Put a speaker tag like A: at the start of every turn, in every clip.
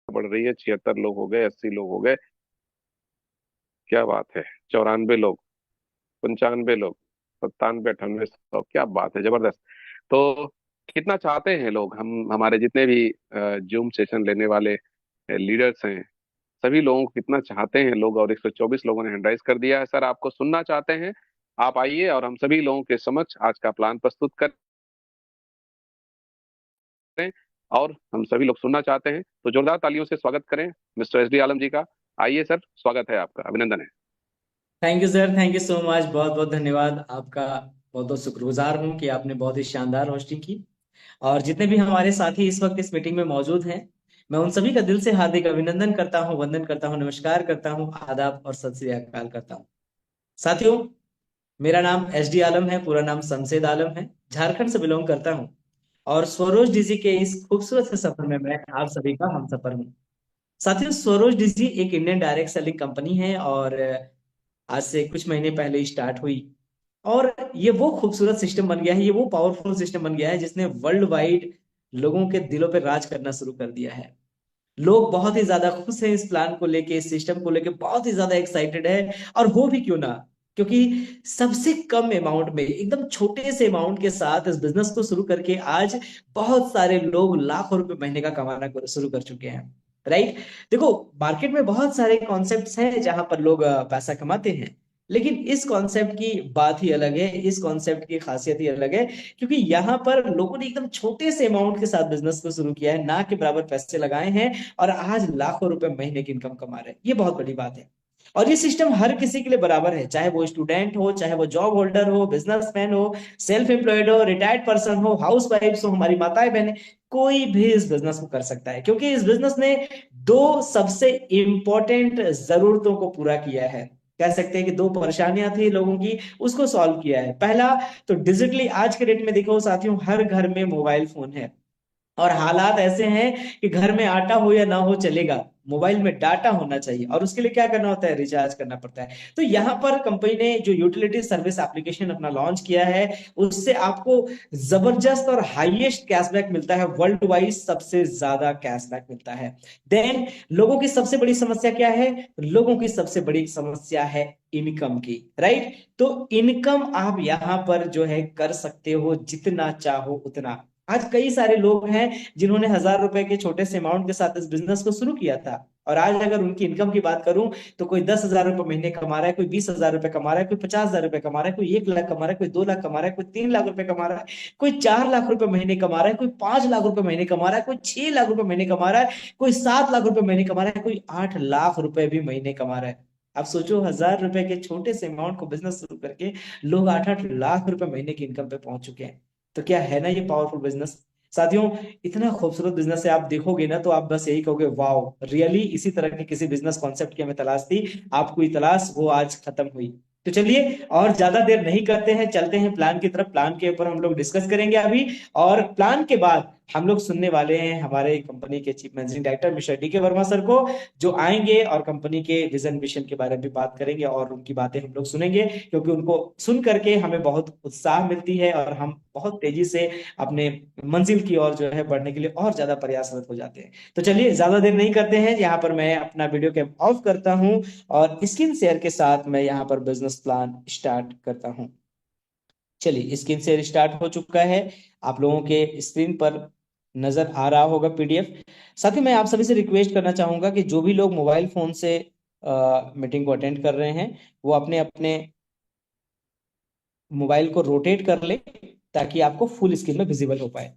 A: बढ़ रही है, 76 लोग हो गए, 80 लोग हो गए। क्या बात है। 94 लोग, 95 लोग, 97, 98, 100, क्या बात है, जबरदस्त। तो कितना चाहते हैं लोग, हम हमारे जितने भी जूम सेशन लेने वाले लीडर्स हैं, सभी लोगों को कितना चाहते हैं लोग, और 124 लोगों ने हैंड राइज कर दिया है। सर आपको सुनना चाहते हैं, आप आइए और हम सभी लोगों के समक्ष आज का प्लान प्रस्तुत करें, और हम सभी लोग सुनना चाहते हैं। तो जोरदार तालियों से स्वागत करें मिस्टर एस डी आलम जी का। आइए सर, स्वागत है आपका, अभिनंदन है।
B: Thank you sir, thank you so much. बहुत बहुत धन्यवाद आपका। बहुत बहुत शुक्रगुजार हूँ कि आपने बहुत ही शानदार होस्टिंग की। और जितने भी हमारे साथी इस वक्त इस मीटिंग में मौजूद हैं, मैं उन सभी का दिल से हार्दिक अभिनंदन करता हूँ, वंदन करता हूँ, नमस्कार करता हूँ, आदाब और सत श्री अकाल करता हूँ। साथियों, मेरा नाम एस डी आलम है, पूरा नाम शमशेद आलम है। झारखंड से बिलोंग करता हूँ। और स्वरोज डीजी के इस खूबसूरत से सफर में मैं आप सभी का हम सफर हूँ। साथियों, स्वरोज डीजी एक इंडियन डायरेक्ट सेलिंग कंपनी है और आज से कुछ महीने पहले स्टार्ट हुई। और ये वो खूबसूरत सिस्टम बन गया है, ये वो पावरफुल सिस्टम बन गया है जिसने वर्ल्ड वाइड लोगों के दिलों पे राज करना शुरू कर दिया है। लोग बहुत ही ज्यादा खुश हैं इस प्लान को लेके, इस सिस्टम को लेके बहुत ही ज्यादा एक्साइटेड है। और वो भी क्यों ना, क्योंकि सबसे कम अमाउंट में, एकदम छोटे से अमाउंट के साथ इस बिजनेस को शुरू करके आज बहुत सारे लोग लाखों रुपए महीने का कमाना शुरू कर चुके हैं। राइट। देखो, मार्केट में बहुत सारे कॉन्सेप्ट्स हैं जहां पर लोग पैसा कमाते हैं। लेकिन इस कॉन्सेप्ट की बात ही अलग है, इस कॉन्सेप्ट की खासियत ही अलग है। क्योंकि यहाँ पर लोगों ने एकदम छोटे से अमाउंट के साथ बिजनेस को शुरू किया है, ना के बराबर पैसे लगाए हैं, और आज लाखों रुपए महीने की इनकम कमा रहे हैं। ये बहुत बड़ी बात है। और ये सिस्टम हर किसी के लिए बराबर है, चाहे वो स्टूडेंट हो, चाहे वो जॉब होल्डर हो, बिजनेसमैन हो, सेल्फ एम्प्लॉयड हो, रिटायर्ड पर्सन हो, हाउस वाइफ हो, हमारी माताएं बहनें, कोई भी इस बिजनेस को कर सकता है। क्योंकि इस बिजनेस ने दो सबसे इंपॉर्टेंट जरूरतों को पूरा किया है। कह सकते हैं कि दो परेशानियां थी लोगों की, उसको सॉल्व किया है। पहला, तो डिजिटली आज के डेट में देखो साथियों, हर घर में मोबाइल फोन है। और हालात ऐसे हैं कि घर में आटा हो या ना हो चलेगा, मोबाइल में डाटा होना चाहिए। और उसके लिए क्या करना होता है? रिचार्ज करना पड़ता है। तो यहाँ पर कंपनी ने जो यूटिलिटी सर्विस एप्लीकेशन अपना लॉन्च किया है, उससे आपको जबरदस्त और हाईएस्ट कैशबैक मिलता है, वर्ल्ड वाइड सबसे ज्यादा कैशबैक मिलता है। देन, लोगों की सबसे बड़ी समस्या क्या है? लोगों की सबसे बड़ी समस्या है इनकम की। राइट। तो इनकम आप यहां पर जो है कर सकते हो, जितना चाहो उतना। आज कई सारे लोग हैं जिन्होंने 1,000 रुपए के छोटे से अमाउंट के साथ इस बिजनेस को शुरू किया था, और आज अगर उनकी इनकम की बात करूं, तो कोई 10,000 रुपए महीने कमा रहा है, कोई 20,000 रुपए कमा रहा है, कोई 50,000 रुपए कमा रहा है, कोई 1 लाख कमा रहा है, कोई 2 लाख कमा रहा है, कोई 3 लाख रुपए कमा रहा है, कोई 4 लाख रुपए महीने कमा रहा है, कोई 5 लाख रुपए महीने कमा रहा है, कोई 6 लाख रुपए महीने कमा रहा है, कोई 7 लाख रुपए महीने कमा रहा है, कोई 8 लाख रुपए भी महीने कमा रहा है। आप सोचो, 1,000 रुपए के छोटे से अमाउंट को बिजनेस शुरू करके लोग 8-8 लाख रुपए महीने की इनकम पे पहुंच चुके हैं। तो क्या है ना ये पावरफुल बिजनेस। साथियों, इतना खूबसूरत बिजनेस है, आप देखोगे ना तो आप बस यही कहोगे, वाओ, रियली इसी तरह के किसी बिजनेस कॉन्सेप्ट की हमें तलाश थी। आपको ये तलाश वो आज खत्म हुई। तो चलिए, और ज्यादा देर नहीं करते हैं, चलते हैं प्लान की तरफ। प्लान के ऊपर हम लोग डिस्कस करेंगे अभी। और प्लान के बाद हम लोग सुनने वाले हैं हमारे कंपनी के chief managing director mister D के वर्मा सर को, जो आएंगे और कंपनी के विजन मिशन के बारे में बात करेंगे, और उनकी बातें हम लोग सुनेंगे। क्योंकि उनको सुन करके हमें बहुत उत्साह मिलती है, और हम बहुत तेजी से अपने मंजिल की ओर जो है बढ़ने के लिए और ज्यादा प्रयासरत हो जाते हैं। तो चलिए, ज्यादा देर नहीं करते हैं, यहाँ पर मैं अपना वीडियो कैम ऑफ करता हूँ, और स्क्रीन शेयर के साथ मैं यहाँ पर बिजनेस प्लान स्टार्ट करता हूँ। चलिए, स्क्रीन शेयर स्टार्ट हो चुका है। आप लोगों के स्क्रीन पर नजर आ रहा होगा पीडीएफ। साथ ही मैं आप सभी से रिक्वेस्ट करना चाहूंगा कि जो भी लोग मोबाइल फोन से मीटिंग को अटेंड कर रहे हैं, वो अपने अपने मोबाइल को रोटेट कर ले, ताकि आपको फुल स्क्रीन में विजिबल हो पाए।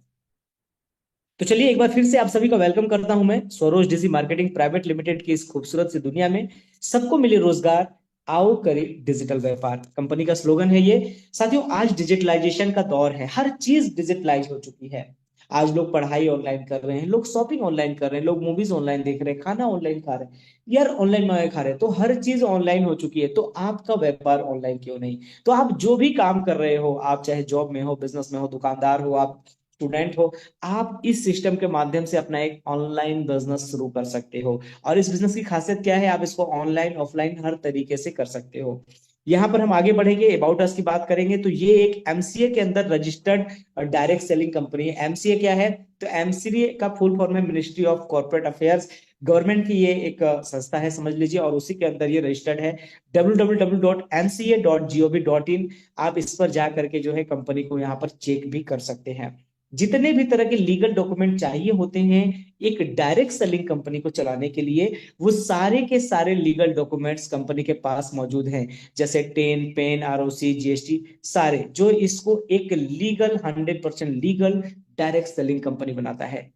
B: तो चलिए, एक बार फिर से आप सभी का वेलकम करता हूं मैं स्वरोज डीजी मार्केटिंग प्राइवेट लिमिटेड की इस खूबसूरत सी दुनिया में। सबको मिले रोजगार, आओ करें डिजिटल व्यापार, कंपनी का स्लोगन है ये। साथियों, आज डिजिटलाइजेशन का दौर है, हर चीज डिजिटलाइज हो चुकी है। आज लोग पढ़ाई ऑनलाइन कर रहे हैं, लोग शॉपिंग ऑनलाइन कर रहे हैं, लोग मूवीज ऑनलाइन देख रहे हैं, खाना ऑनलाइन खा रहे हैं, यार ऑनलाइन मंगा के खा रहे हैं। तो हर चीज ऑनलाइन हो चुकी है, तो आपका व्यापार ऑनलाइन क्यों नहीं? तो आप जो भी काम कर रहे हो, आप चाहे जॉब में हो, बिजनेस में हो, दुकानदार हो, आप स्टूडेंट हो, आप इस सिस्टम के माध्यम से अपना एक ऑनलाइन बिजनेस शुरू कर सकते हो। और इस बिजनेस की खासियत क्या है? आप इसको ऑनलाइन ऑफलाइन हर तरीके से कर सकते हो। यहाँ पर हम आगे बढ़ेंगे, अबाउट अस की बात करेंगे, तो ये एक एमसीए के अंदर रजिस्टर्ड डायरेक्ट सेलिंग कंपनी है। एमसीए क्या है? तो एमसीए का फुल फॉर्म है ministry of corporate affairs. Government की ये एक संस्था है समझ लीजिए, और उसी के अंदर ये रजिस्टर्ड है www.nca.gov.in। आप इस पर जा करके जो है कंपनी को यहाँ पर चेक भी कर सकते हैं। जितने भी तरह के लीगल डॉक्यूमेंट चाहिए होते हैं एक डायरेक्ट सेलिंग कंपनी को चलाने के लिए, वो सारे के सारे लीगल डॉक्यूमेंट्स कंपनी के पास मौजूद हैं। जैसे टेन पेन आरओसी जीएसटी, सारे जो इसको एक legal 100% legal direct selling company बनाता है।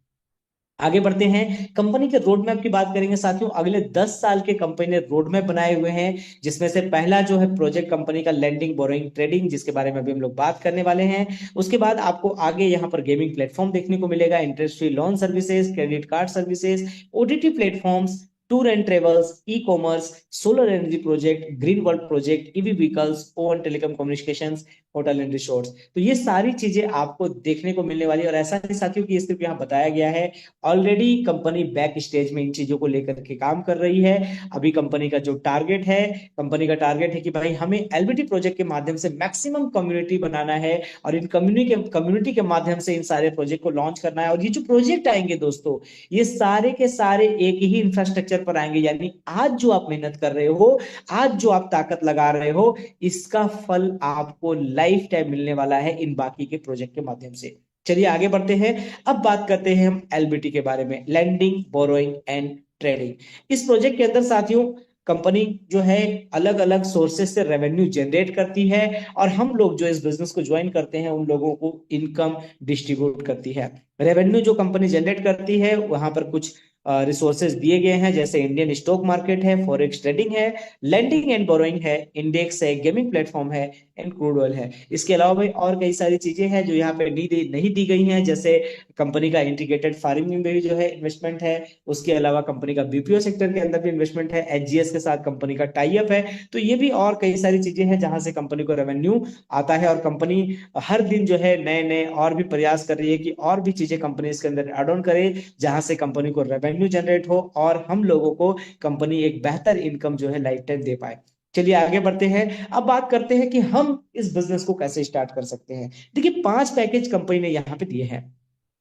B: आगे बढ़ते हैं, कंपनी के रोड मैप की बात करेंगे साथियों। अगले 10 साल के कंपनी ने रोड मैप बनाए हुए हैं, जिसमें से पहला जो है प्रोजेक्ट कंपनी का लैंडिंग बोरोइंग ट्रेडिंग, जिसके बारे में अभी हम लोग बात करने वाले हैं। उसके बाद आपको आगे यहाँ पर गेमिंग प्लेटफॉर्म देखने को मिलेगा, interest free loan services, credit card services, OTT platforms, tour and travels, e commerce, solar energy project, green world project, EV vehicles, oven telecom communications, hotel and resorts. तो ये सारी चीजें आपको देखने को मिलने वाली है। और ऐसा नहीं साथियों कि ये सिर्फ यहाँ बताया गया है, ऑलरेडी कंपनी बैक स्टेज में इन चीजों को लेकर के काम कर रही है। अभी कंपनी का जो टारगेट है, कंपनी का टारगेट है कि भाई हमें एलबीटी प्रोजेक्ट के माध्यम से मैक्सिमम कम्युनिटी बनाना है, और इन कम्युनिटी के माध्यम से इन सारे प्रोजेक्ट को लॉन्च करना है। और ये जो प्रोजेक्ट आएंगे दोस्तों, ये सारे के सारे एक ही इंफ्रास्ट्रक्चर पर आएंगे, यानी आज जो आप मेहनत कर रहे हो, आज जो आप ताकत लगा रहे हो, इसका फल आपको लाइफ टाइम मिलने वाला है इन बाकी के प्रोजेक्ट के माध्यम से। चलिए आगे बढ़ते हैं। अब बात करते हैं हम एलबीटी के बारे में, लैंडिंग बोरोइंग एंड ट्रेडिंग। इस प्रोजेक्ट के अंदर साथियों कंपनी जो है अलग अलग सोर्सेस से रेवेन्यू जनरेट करती है, और हम लोग जो इस बिजनेस को ज्वाइन करते हैं उन लोगों को इनकम डिस्ट्रीब्यूट करती है। रेवेन्यू जो कंपनी जनरेट करती है वहां पर कुछ रिसोर्सेज दिए गए हैं, जैसे इंडियन स्टॉक मार्केट है, फॉरेक्स ट्रेडिंग है, लैंडिंग एंड बोरोइंग है, इंडेक्स है, गेमिंग प्लेटफॉर्म है, एंड क्रूड ऑयल है। इसके अलावा भाई और कई सारी चीजें हैं जो यहाँ पे नहीं दी गई हैं, जैसे कंपनी का इंटीग्रेटेड फार्मिंग में भी जो है इन्वेस्टमेंट है। उसके अलावा कंपनी का बीपीओ सेक्टर के अंदर भी इन्वेस्टमेंट है, एचजीएस के साथ कंपनी का टाई अप है। तो ये भी और कई सारी चीजें हैं जहां से कंपनी को रेवेन्यू आता है, और कंपनी हर दिन जो है नए नए और भी प्रयास कर रही है कि और भी चीजें कंपनी इसके अंदर एड ऑन करे, जहां से कंपनी को रेवेन्यू जनरेट हो और हम लोगों को कंपनी एक बेहतर इनकम जो है लाइफ टाइम दे पाए। चलिए आगे बढ़ते हैं। अब बात करते हैं कि हम इस बिजनेस को कैसे स्टार्ट कर सकते हैं। देखिए 5 पैकेज कंपनी ने यहां पे दिए हैं,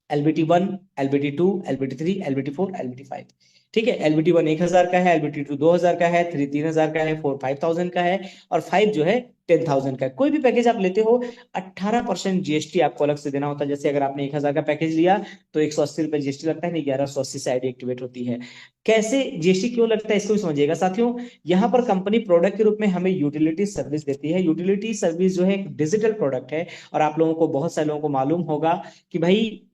B: LBT 1, LBT 2, LBT 3, LBT 4, LBT 5। ठीक है, LBT 1 1,000 का है, LBT 2 2,000 का है, 3 3,000 का है, 4 5,000 का है, और 5 जो है 10,000 का है। कोई भी पैकेज आप लेते हो 18% जीएसटी आपको अलग से देना होता है। जैसे अगर आपने 1,000 का पैकेज लिया तो 180 रुपए जीएसटी लगता है, नहीं 1180 से आईडी एक्टिवेट होती है। कैसे जीएसटी क्यों लगता है इसको भी समझिएगा साथियों। यहाँ पर कंपनी प्रोडक्ट के रूप में हमें यूटिलिटी सर्विस देती है। यूटिलिटी सर्विस जो है एक डिजिटल प्रोडक्ट है, और आप लोगों को बहुत सारे लोगों को मालूम होगा कि भाई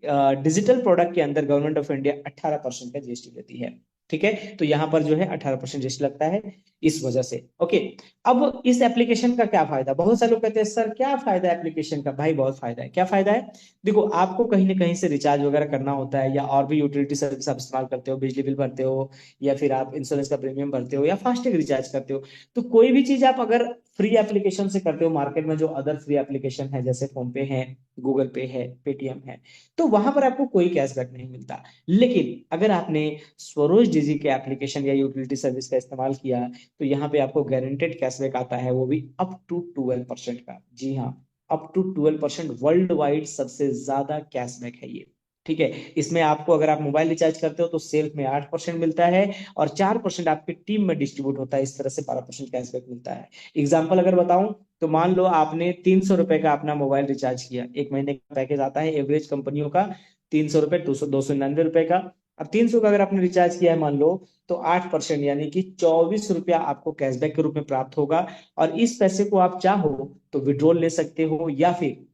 B: डिजिटल प्रोडक्ट के अंदर गवर्नमेंट ऑफ इंडिया 18% का जीएसटी देती है। ठीक है, तो यहां पर जो है 18% जीएसटी लगता है इस वजह से। ओके, अब इस एप्लीकेशन का क्या फायदा, बहुत सारे लोग कहते हैं सर क्या फायदा है एप्लीकेशन का। भाई बहुत फायदा है। क्या फायदा है, देखो आपको कहीं ना कहीं से रिचार्ज वगैरह करना होता है, या और भी यूटिलिटी सर्विस आप इस्तेमाल करते हो, बिजली बिल भरते हो, या फिर आप इंश्योरेंस का प्रीमियम भरते हो, या फास्टैग रिचार्ज करते हो। तो कोई भी चीज आप अगर फ्री एप्लीकेशन से करते हो, मार्केट में जो अदर फ्री एप्लीकेशन है जैसे फोन पे है, गूगल पे है, पेटीएम है, तो वहां पर आपको कोई कैशबैक नहीं मिलता। लेकिन अगर आपने स्वरोज डिजी के एप्लीकेशन या यूटिलिटी सर्विस का इस्तेमाल किया, तो यहाँ पे आपको गारंटेड कैशबैक आता है, वो भी अप टू 12% का। जी हाँ, अप टू 12%, वर्ल्ड वाइड सबसे ज्यादा कैशबैक है ये। ठीक है, इसमें आपको अगर आप मोबाइल रिचार्ज करते हो तो सेल्फ में 8% मिलता है, और 4% आपकी टीम में डिस्ट्रीब्यूट होता है, इस तरह से 12% कैशबैक मिलता है। एग्जाम्पल अगर बताऊं तो मान लो आपने 300 रुपए का अपना मोबाइल रिचार्ज किया, एक महीने का पैकेज आता है एवरेज कंपनियों का 300 रुपए, 299 रुपए का। अब 300 का अगर आपने रिचार्ज किया है मान लो, तो 8% यानी कि 24 रुपया आपको कैशबैक के रूप में प्राप्त होगा। और इस पैसे को आप चाहो तो विड्रॉल ले सकते हो, या फिर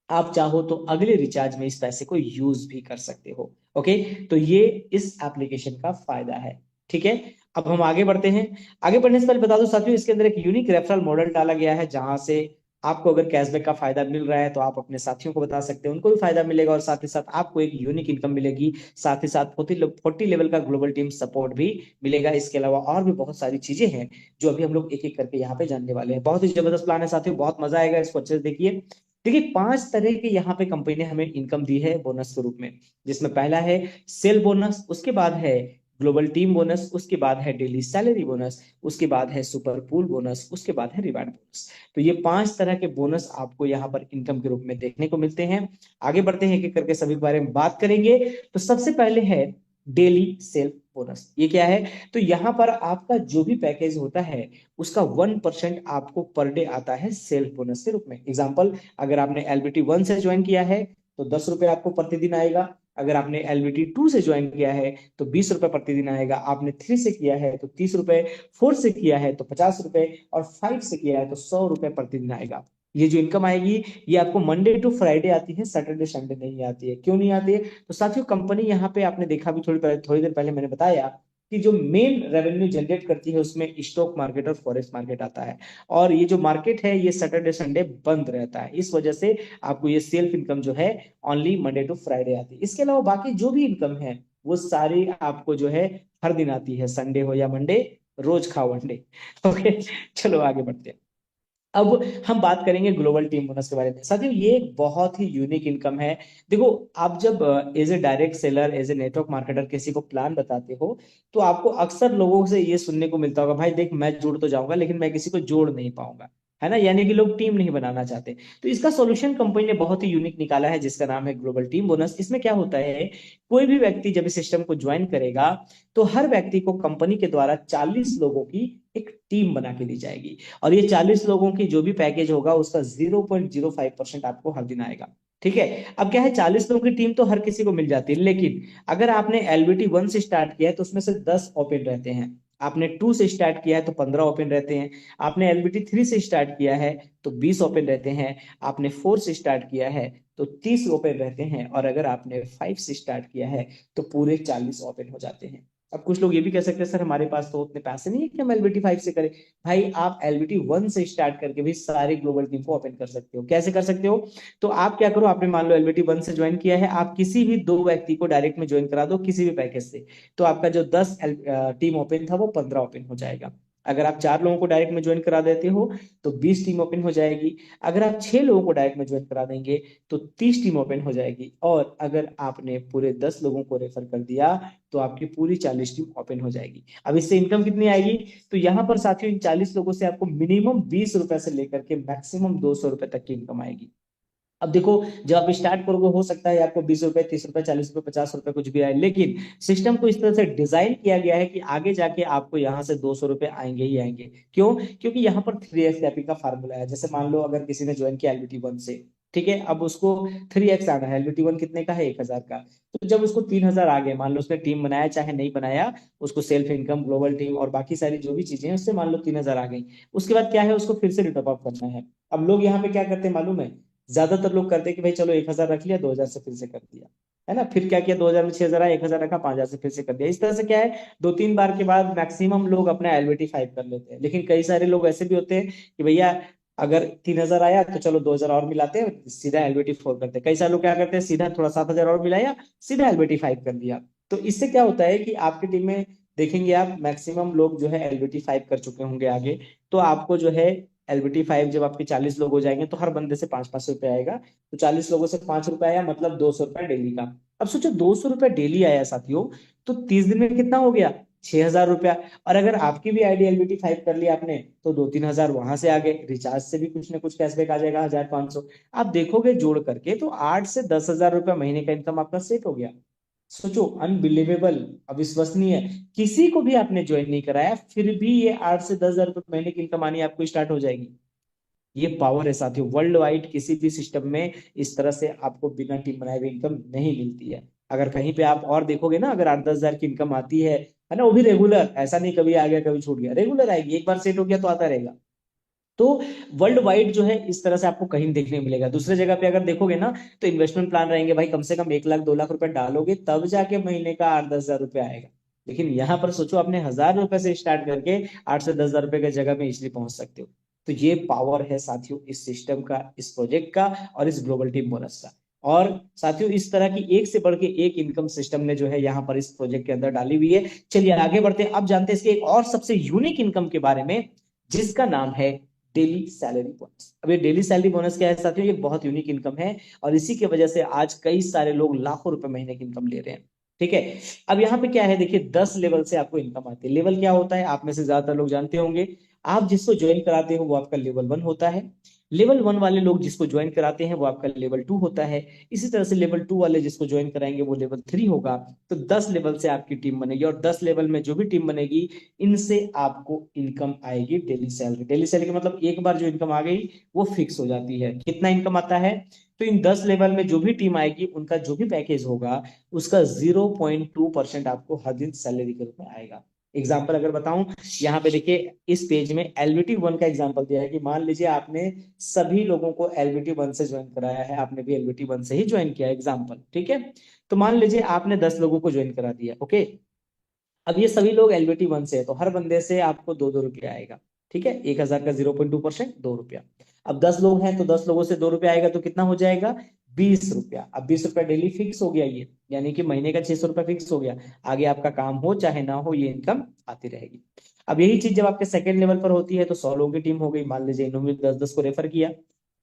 B: आप चाहो तो अगले रिचार्ज में इस पैसे को यूज भी कर सकते हो। ओके, तो ये इस एप्लीकेशन का फायदा है। ठीक है, अब हम आगे बढ़ते हैं। आगे बढ़ने से पहले बता दूं साथियों, इसके अंदर एक यूनिक रेफरल मॉडल डाला गया है, जहां से आपको अगर कैशबैक का फायदा मिल रहा है तो आप अपने साथियों को बता सकते हैं, उनको भी फायदा मिलेगा, और साथ ही साथ आपको एक यूनिक इनकम मिलेगी। साथ ही साथ 40 लेवल का ग्लोबल टीम सपोर्ट भी मिलेगा। इसके अलावा और भी बहुत सारी चीजें हैं जो अभी हम लोग एक एक करके यहाँ पे जानने वाले हैं। बहुत ही जबरदस्त प्लान है साथियों, बहुत मजा आएगा, इसको अच्छे से देखिए। देखिए 5 तरह के यहाँ पे कंपनी ने हमें इनकम दी है बोनस के रूप में, जिसमें पहला है सेल बोनस, उसके बाद है ग्लोबल टीम बोनस, उसके बाद है डेली सैलरी बोनस, उसके बाद है सुपर पूल बोनस, उसके बाद है रिवार्ड बोनस। तो ये 5 तरह के बोनस आपको यहाँ पर इनकम के रूप में देखने को मिलते हैं। आगे बढ़ते हैं एक एक करके सभी के बारे में बात करेंगे। तो सबसे पहले है डेली सेल्फ बोनस। ये क्या है? तो यहाँ पर आपका जो भी पैकेज होता है उसका 1% आपको पर डे आता है सेल्फ बोनस के रूप में। एग्जाम्पल, अगर आपने एलबीटी 1 से ज्वाइन किया है तो 10 रुपए आपको प्रतिदिन आएगा। अगर आपने एलबीटी 2 से ज्वाइन किया है तो 20 रुपए प्रतिदिन आएगा। आपने 3 से किया है तो 30 रुपए, 4 से किया है तो 50 रुपए, और 5 से किया है तो 100 रुपए प्रतिदिन आएगा। ये जो इनकम आएगी ये आपको मंडे टू फ्राइडे आती है, सैटरडे संडे नहीं आती है। क्यों नहीं आती है? तो साथियों, कंपनी यहाँ पे आपने देखा भी, थोड़ी देर पहले मैंने बताया कि जो मेन रेवेन्यू जनरेट करती है उसमें स्टॉक मार्केट और फॉरेक्स मार्केट आता है। और ये जो मार्केट है ये सैटरडे संडे बंद रहता है, इस वजह से आपको ये सेल्फ इनकम जो है ओनली मंडे टू फ्राइडे आती है। इसके अलावा बाकी जो भी इनकम है वो सारी आपको जो है हर दिन आती है, संडे हो या मंडे, रोज खाओ अंडे। ओके, चलो आगे बढ़ते हैं। अब हम बात करेंगे ग्लोबल टीम बोनस के बारे में। साथियों, ये एक बहुत ही यूनिक इनकम है। देखो, आप जब as a direct seller, as a network marketer किसी को प्लान बताते हो तो आपको अक्सर लोगों से ये सुनने को मिलता होगा, भाई देख मैं जुड़ तो जाऊंगा लेकिन मैं किसी को जोड़ नहीं पाऊंगा, है ना? यानी कि लोग टीम नहीं बनाना चाहते। तो इसका सॉल्यूशन कंपनी ने बहुत ही यूनिक निकाला है जिसका नाम है ग्लोबल टीम बोनस। इसमें क्या होता है, कोई भी व्यक्ति जब इस सिस्टम को ज्वाइन करेगा तो हर व्यक्ति को कंपनी के द्वारा 40 लोगों की एक टीम बना के दी जाएगी। और ये 40 लोगों की जो भी पैकेज होगा उसका 0.05% आपको हर दिन आएगा। ठीक है। अब क्या है, 40 लोगों की टीम तो हर किसी को मिल जाती है, लेकिन अगर आपने एलबीटी 1 से स्टार्ट किया है तो उसमें से 10 ओपन रहते हैं। आपने 2 से स्टार्ट किया है तो 15 ओपन रहते हैं। आपने एलबीटी 3 से स्टार्ट किया है तो 20 ओपन रहते हैं। आपने 4 से स्टार्ट किया है तो 30 ओपन रहते हैं। और अगर आपने 5 से स्टार्ट किया है तो पूरे 40 ओपन हो जाते हैं। अब कुछ लोग ये भी कह सकते हैं, सर हमारे पास तो उतने पैसे नहीं है कि हम एलबीटी 5 से करें। भाई, आप एलबीटी 1 से स्टार्ट करके भी सारे ग्लोबल टीम को ओपन कर सकते हो। कैसे कर सकते हो? तो आप क्या करो, आपने मान लो एलबीटी 1 से ज्वाइन किया है, आप किसी भी दो व्यक्ति को डायरेक्ट में ज्वाइन करा दो किसी भी पैकेज से, तो आपका जो 10 टीम ओपन था वो 15 ओपन हो जाएगा। अगर आप 4 लोगों को डायरेक्ट में ज्वाइन करा देते हो तो 20 टीम ओपन हो जाएगी। अगर आप 6 लोगों को डायरेक्ट में ज्वाइन करा देंगे तो 30 टीम ओपन हो जाएगी। और अगर आपने पूरे 10 लोगों को रेफर कर दिया तो आपकी पूरी 40 टीम ओपन हो जाएगी। अब इससे इनकम कितनी आएगी? तो यहाँ पर साथियों, इन 40 लोगों से आपको मिनिमम 20 रुपए से लेकर के मैक्सिमम 200 रुपए तक की इनकम आएगी। अब देखो, जब आप स्टार्ट करोगे हो सकता है आपको 20 रुपए, 30 रुपए, 40 रुपए, 50 रुपए कुछ भी आए, लेकिन सिस्टम को इस तरह से डिजाइन किया गया है कि आगे जाके आपको यहाँ से 200 रुपए आएंगे ही आएंगे। क्यों? क्योंकि यहाँ पर 3x का फार्मूला है। जैसे मान लो अगर किसी ने ज्वाइन किया एलबीटी 1 से, ठीक है, अब उसको 3x आना है। एलबीटी 1 कितने का है? 1000 का। तो जब उसको 3000 आ गए, मान लो उसने टीम बनाया चाहे नहीं बनाया, उसको सेल्फ इनकम, ग्लोबल टीम और बाकी सारी जो भी चीजें हैं उससे मान लो 3000 आ गई। उसके बाद क्या है, उसको फिर से रिटॉप अप करना है। अब लोग यहाँ पे क्या करते हैं मालूम है? ज्यादातर लोग करते हैं कि भाई चलो 1000 रख लिया, 2000 से फिर से कर दिया, है ना? फिर क्या किया, 2000 में 6000 आया, 1000 रखा, 5000 से फिर से कर दिया। इस तरह से क्या है, 2-3 बार के बाद मैक्सिमम लोग अपना एलबीटी 5 कर लेते हैं। लेकिन कई सारे लोग ऐसे भी होते हैं कि भैया अगर 3000 आया तो चलो 2000 और मिलाते हैं, सीधा एलबीटी 4 करते हैं। कई सारे लोग क्या करते हैं, सीधा थोड़ा 7000 और मिलाया, सीधा एलबीटी 5 कर दिया। तो इससे क्या होता है कि आपकी टीम में देखेंगे आप, मैक्सिमम लोग जो है एलबीटी 5 कर चुके होंगे आगे। तो आपको जो है एलबीटी 5 जब आपके 40 लोग हो जाएंगे तो हर बंदे से 5-5 रुपए आएगा। तो 40 लोगों से 5 रुपए आया, मतलब 200 रुपए डेली का। अब सोचो, 200 रुपए डेली आया साथियों, तो 30 दिन में कितना हो गया? 6000 रुपया। और अगर आपकी भी आईडी एलबीटी 5 कर लिया आपने तो 2-3 हजार वहां से आ गए, रिचार्ज से भी कुछ ना कुछ कैशबैक आ जाएगा, 1500। आप देखोगे जोड़ करके तो 8 से 10 हजार रुपया महीने का इनकम आपका सेट हो गया। सोचो, अनबिलीवेबल, अविश्वसनीय। किसी को भी आपने ज्वाइन नहीं कराया फिर भी ये 8 से 10 हजार रुपये महीने की इनकम आनी आपको स्टार्ट हो जाएगी। ये पावर है साथियों, वर्ल्ड वाइड किसी भी सिस्टम में इस तरह से आपको बिना टीम बनाए हुए इनकम नहीं मिलती है। अगर कहीं पे आप और देखोगे ना, अगर 8-10 हजार की इनकम आती है ना, वो भी रेगुलर, ऐसा नहीं कभी आ गया कभी छूट गया, रेगुलर आएगी, एक बार सेट हो गया तो आता रहेगा। तो वर्ल्ड वाइड जो है इस तरह से आपको कहीं नहीं देखने को मिलेगा। दूसरे जगह पे अगर देखोगे ना तो इन्वेस्टमेंट प्लान रहेंगे, भाई कम से कम 1 लाख 2 लाख रुपए डालोगे तब जाके महीने का 8-10 हजार रुपए आएगा। लेकिन यहाँ पर सोचो, आपने 1000 रुपए से स्टार्ट करके 8 से 10 हजार रुपए की जगह में इजिली पहुंच सकते हो। तो ये पावर है साथियों इस सिस्टम का, इस प्रोजेक्ट का और इस ग्लोबल टीम बोनस का। और साथियों, इस तरह की एक से बढ़ के एक इनकम सिस्टम ने जो है यहाँ पर इस प्रोजेक्ट के अंदर डाली हुई है। चलिए आगे बढ़ते हैं, अब जानते हैं इसके एक और सबसे यूनिक इनकम के बारे में, जिसका नाम है डेली सैलरी बोनस। अब ये डेली सैलरी बोनस क्या है साथियों? ये बहुत यूनिक इनकम है और इसी की वजह से आज कई सारे लोग लाखों रुपए महीने की इनकम ले रहे हैं। ठीक है। अब यहाँ पे क्या है, देखिए 10 लेवल से आपको इनकम आती है। लेवल क्या होता है आप में से ज्यादातर लोग जानते होंगे। आप जिसको ज्वाइन कराते हो वो आपका लेवल 1 होता है। लेवल 1 वाले लोग जिसको ज्वाइन कराते हैं वो आपका लेवल 2 होता है। इसी तरह से लेवल 2 वाले जिसको ज्वाइन कराएंगे वो लेवल 3 होगा। तो 10 लेवल से आपकी टीम बनेगी, और 10 लेवल में जो भी टीम बनेगी इनसे आपको इनकम आएगी डेली सैलरी। डेली सैलरी मतलब एक बार जो इनकम आ गई वो फिक्स हो जाती है। कितना इनकम आता है? तो इन 10 लेवल में जो भी टीम आएगी उनका जो भी पैकेज होगा उसका 0.2% आपको हर दिन सैलरी के रूप में आएगा। एग्जाम्पल अगर बताऊं, यहाँ पे देखिए इस पेज में एलबीटी 1 का एग्जाम्पल दिया है कि मान लीजिए आपने सभी लोगों को एलबीटी 1 से ज्वाइन कराया है, आपने भी एलबीटी 1 से ही ज्वाइन किया एग्जाम्पल, ठीक है। तो मान लीजिए आपने 10 लोगों को ज्वाइन करा दिया, ओके। अब ये सभी लोग एलबीटी 1 से है तो हर बंदे से आपको 2-2 रुपया आएगा, ठीक है। 1,000 का 0.2% 2 रुपया। अब 10 लोग हैं तो 10 लोगों से 2 रुपया आएगा तो कितना हो जाएगा? 20 रुपया। अब 20 रुपया डेली फिक्स हो गया, ये यानी कि महीने का 600 रुपया फिक्स हो गया। आगे आपका काम हो चाहे ना हो ये इनकम आती रहेगी। अब यही चीज जब आपके सेकंड लेवल पर होती है तो 100 लोगों की टीम हो गई, मान लीजिए इन्होंने 10-10 को रेफर किया,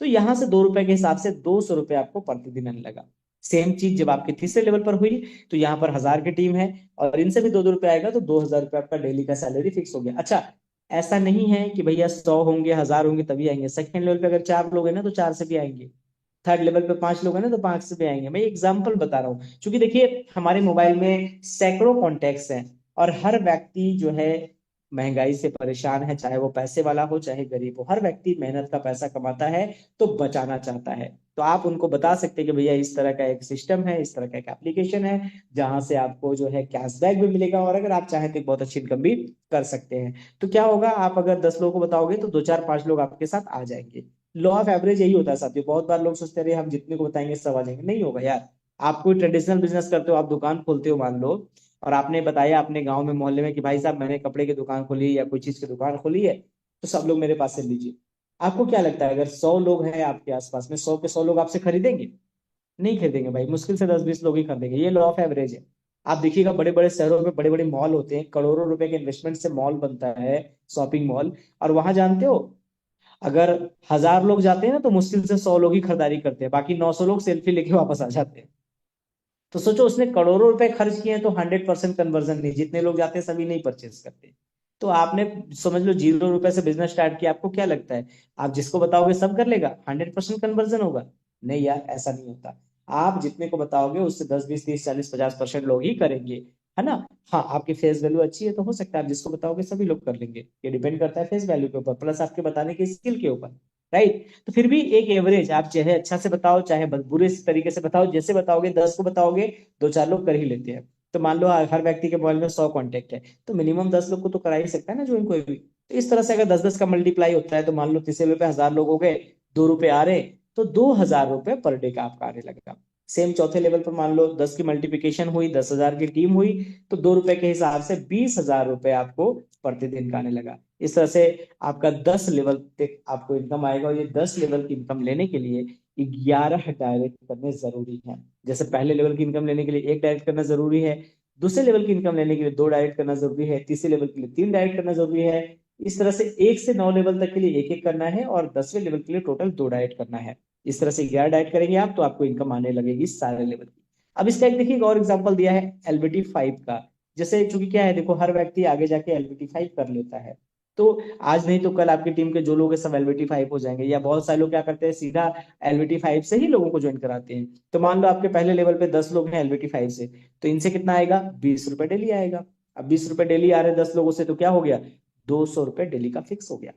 B: तो यहाँ से 2 रुपए के हिसाब से 200 रुपया आपको प्रतिदिन आने लगा। सेम चीज जब आपके तीसरे लेवल पर हुई तो यहाँ पर 1,000 की टीम है और इनसे भी 2-2 रुपए आएगा तो 2,000 रुपये आपका डेली का सैलरी फिक्स हो गया। अच्छा, ऐसा नहीं है कि भैया 100 होंगे 1,000 होंगे तभी आएंगे। सेकंड लेवल पे अगर 4 लोग हैं ना तो 4 से भी आएंगे। थर्ड लेवल पे 5 लोग हैं ना तो 5 से भी आएंगे। मैं एग्जाम्पल बता रहा हूँ क्योंकि देखिए हमारे मोबाइल में सैकड़ों कॉन्टेक्ट्स हैं और हर व्यक्ति जो है महंगाई से परेशान है, चाहे वो पैसे वाला हो चाहे गरीब हो, हर व्यक्ति मेहनत का पैसा कमाता है तो बचाना चाहता है। तो आप उनको बता सकते हैं कि भैया इस तरह का एक सिस्टम है, इस तरह का एक एप्लीकेशन है जहां से आपको जो है कैशबैक भी मिलेगा और अगर आप चाहें तो एक बहुत अच्छी इनकम भी कर सकते हैं। तो क्या होगा, आप अगर 10 लोगों को बताओगे तो 2 4 5 लोग आपके साथ आ जाएंगे। लॉ ऑफ एवरेज यही होता है साथियों। बहुत बार लोग सोचते हैं हम जितने को बताएंगे सब आ जाएंगे, नहीं होगा यार। आप कोई ट्रेडिशनल बिजनेस करते हो, आप दुकान खोलते हो मान लो, और आपने बताया अपने गांव में मोहल्ले में कि भाई साहब मैंने कपड़े की दुकान खोली है या कोई चीज की दुकान खोली है, तो सब लोग मेरे पास से लीजिए। आपको क्या लगता है अगर 100 लोग हैं आपके आसपास में, 100 के 100 लोग आपसे खरीदेंगे? नहीं खरीदेंगे भाई, मुश्किल से 10 20 लोग ही खरीदेंगे। ये लॉ ऑफ एवरेज है। आप देखिएगा बड़े बड़े शहरों में बड़े बड़े मॉल होते हैं, करोड़ों रुपए के इन्वेस्टमेंट से मॉल बनता है, शॉपिंग मॉल। और वहां जानते हो अगर 1,000 लोग जाते हैं ना तो मुश्किल से 100 लोग ही खरीदारी करते हैं, बाकी 900 लोग सेल्फी लेके वापस आ जाते हैं। तो सोचो उसने करोड़ों रुपए खर्च किए हैं तो 100% कन्वर्जन नहीं, जितने लोग जाते हैं सभी नहीं परचेज करते। तो आपने समझ लो 0 रुपए से बिजनेस स्टार्ट किया, आपको क्या लगता है आप जिसको बताओगे सब कर लेगा, 100% कन्वर्जन होगा? नहीं यार, ऐसा नहीं होता। आप जितने को बताओगे उससे 10 20 30 40 50% लोग ही करेंगे, है ना। हाँ, आपकी फेस वैल्यू अच्छी है तो हो सकता है आप जिसको बताओगे सभी लोग कर लेंगे। ये डिपेंड करता है फेस वैल्यू के ऊपर प्लस आपके बताने के स्किल के ऊपर, राइट। तो फिर भी एक एवरेज, आप चाहे अच्छा से बताओ चाहे बुरे तरीके से बताओ, जैसे बताओगे 10 को बताओगे 2 4 लोग कर ही लेते हैं। तो मान लो हर व्यक्ति के मोबाइल में 100 कॉन्टेक्ट है तो मिनिमम 10 लोग को तो करा ही सकता है ना ज्वाइन कोई भी। तो इस तरह से अगर 10 10 का मल्टीप्लाई होता है तो मान लो तीसरे पे 1,000 लोग हो गए, 2 रुपए आ रहे, तो 2,000 रुपए पर डे का आपका आने लगेगा। सेम चौथे लेवल पर मान लो 10 की मल्टीप्लिकेशन हुई, 10,000 की टीम हुई, तो 2 रुपए के हिसाब से 20,000 रुपए आपको प्रतिदिन का आने लगा। इस तरह से आपका 10 लेवल तक आपको इनकम आएगा, और ये 10 लेवल की इनकम लेने के लिए 11 डायरेक्ट करने जरूरी है। जैसे पहले लेवल की इनकम लेने के लिए एक डायरेक्ट करना जरूरी है, दूसरे लेवल की इनकम लेने के लिए 2 डायरेक्ट करना जरूरी है, तीसरे लेवल के लिए 3 डायरेक्ट करना जरूरी है। इस तरह से 1 से 9 लेवल तक के लिए एक एक करना है और 10वें लेवल के लिए टोटल 2 डायरेक्ट करना है। इस तरह से 11 डायरेक्ट करेंगे आप तो आपको इनकम आने लगेगी सारे लेवल की। अब इसका एक देखिए एक और एग्जाम्पल दिया है एलबीटी 5 का। जैसे चूंकि क्या है देखो, हर व्यक्ति आगे जाके एलबीटी 5 कर लेता है, तो आज नहीं तो कल आपकी टीम के जो लोग हैं सब एलबीटी 5 हो जाएंगे, या बहुत सारे लोग क्या करते हैं सीधा एलबीटी 5 से ही लोगों को ज्वाइन कराते हैं। तो मान लो आपके पहले लेवल पे 10 लोग हैं एलबीटी 5 से, तो इनसे कितना आएगा? 20 रुपए डेली आएगा। अब 20 रुपए डेली आ रहे हैं 10 लोगों से तो क्या हो गया? 200 रुपए डेली का फिक्स हो गया।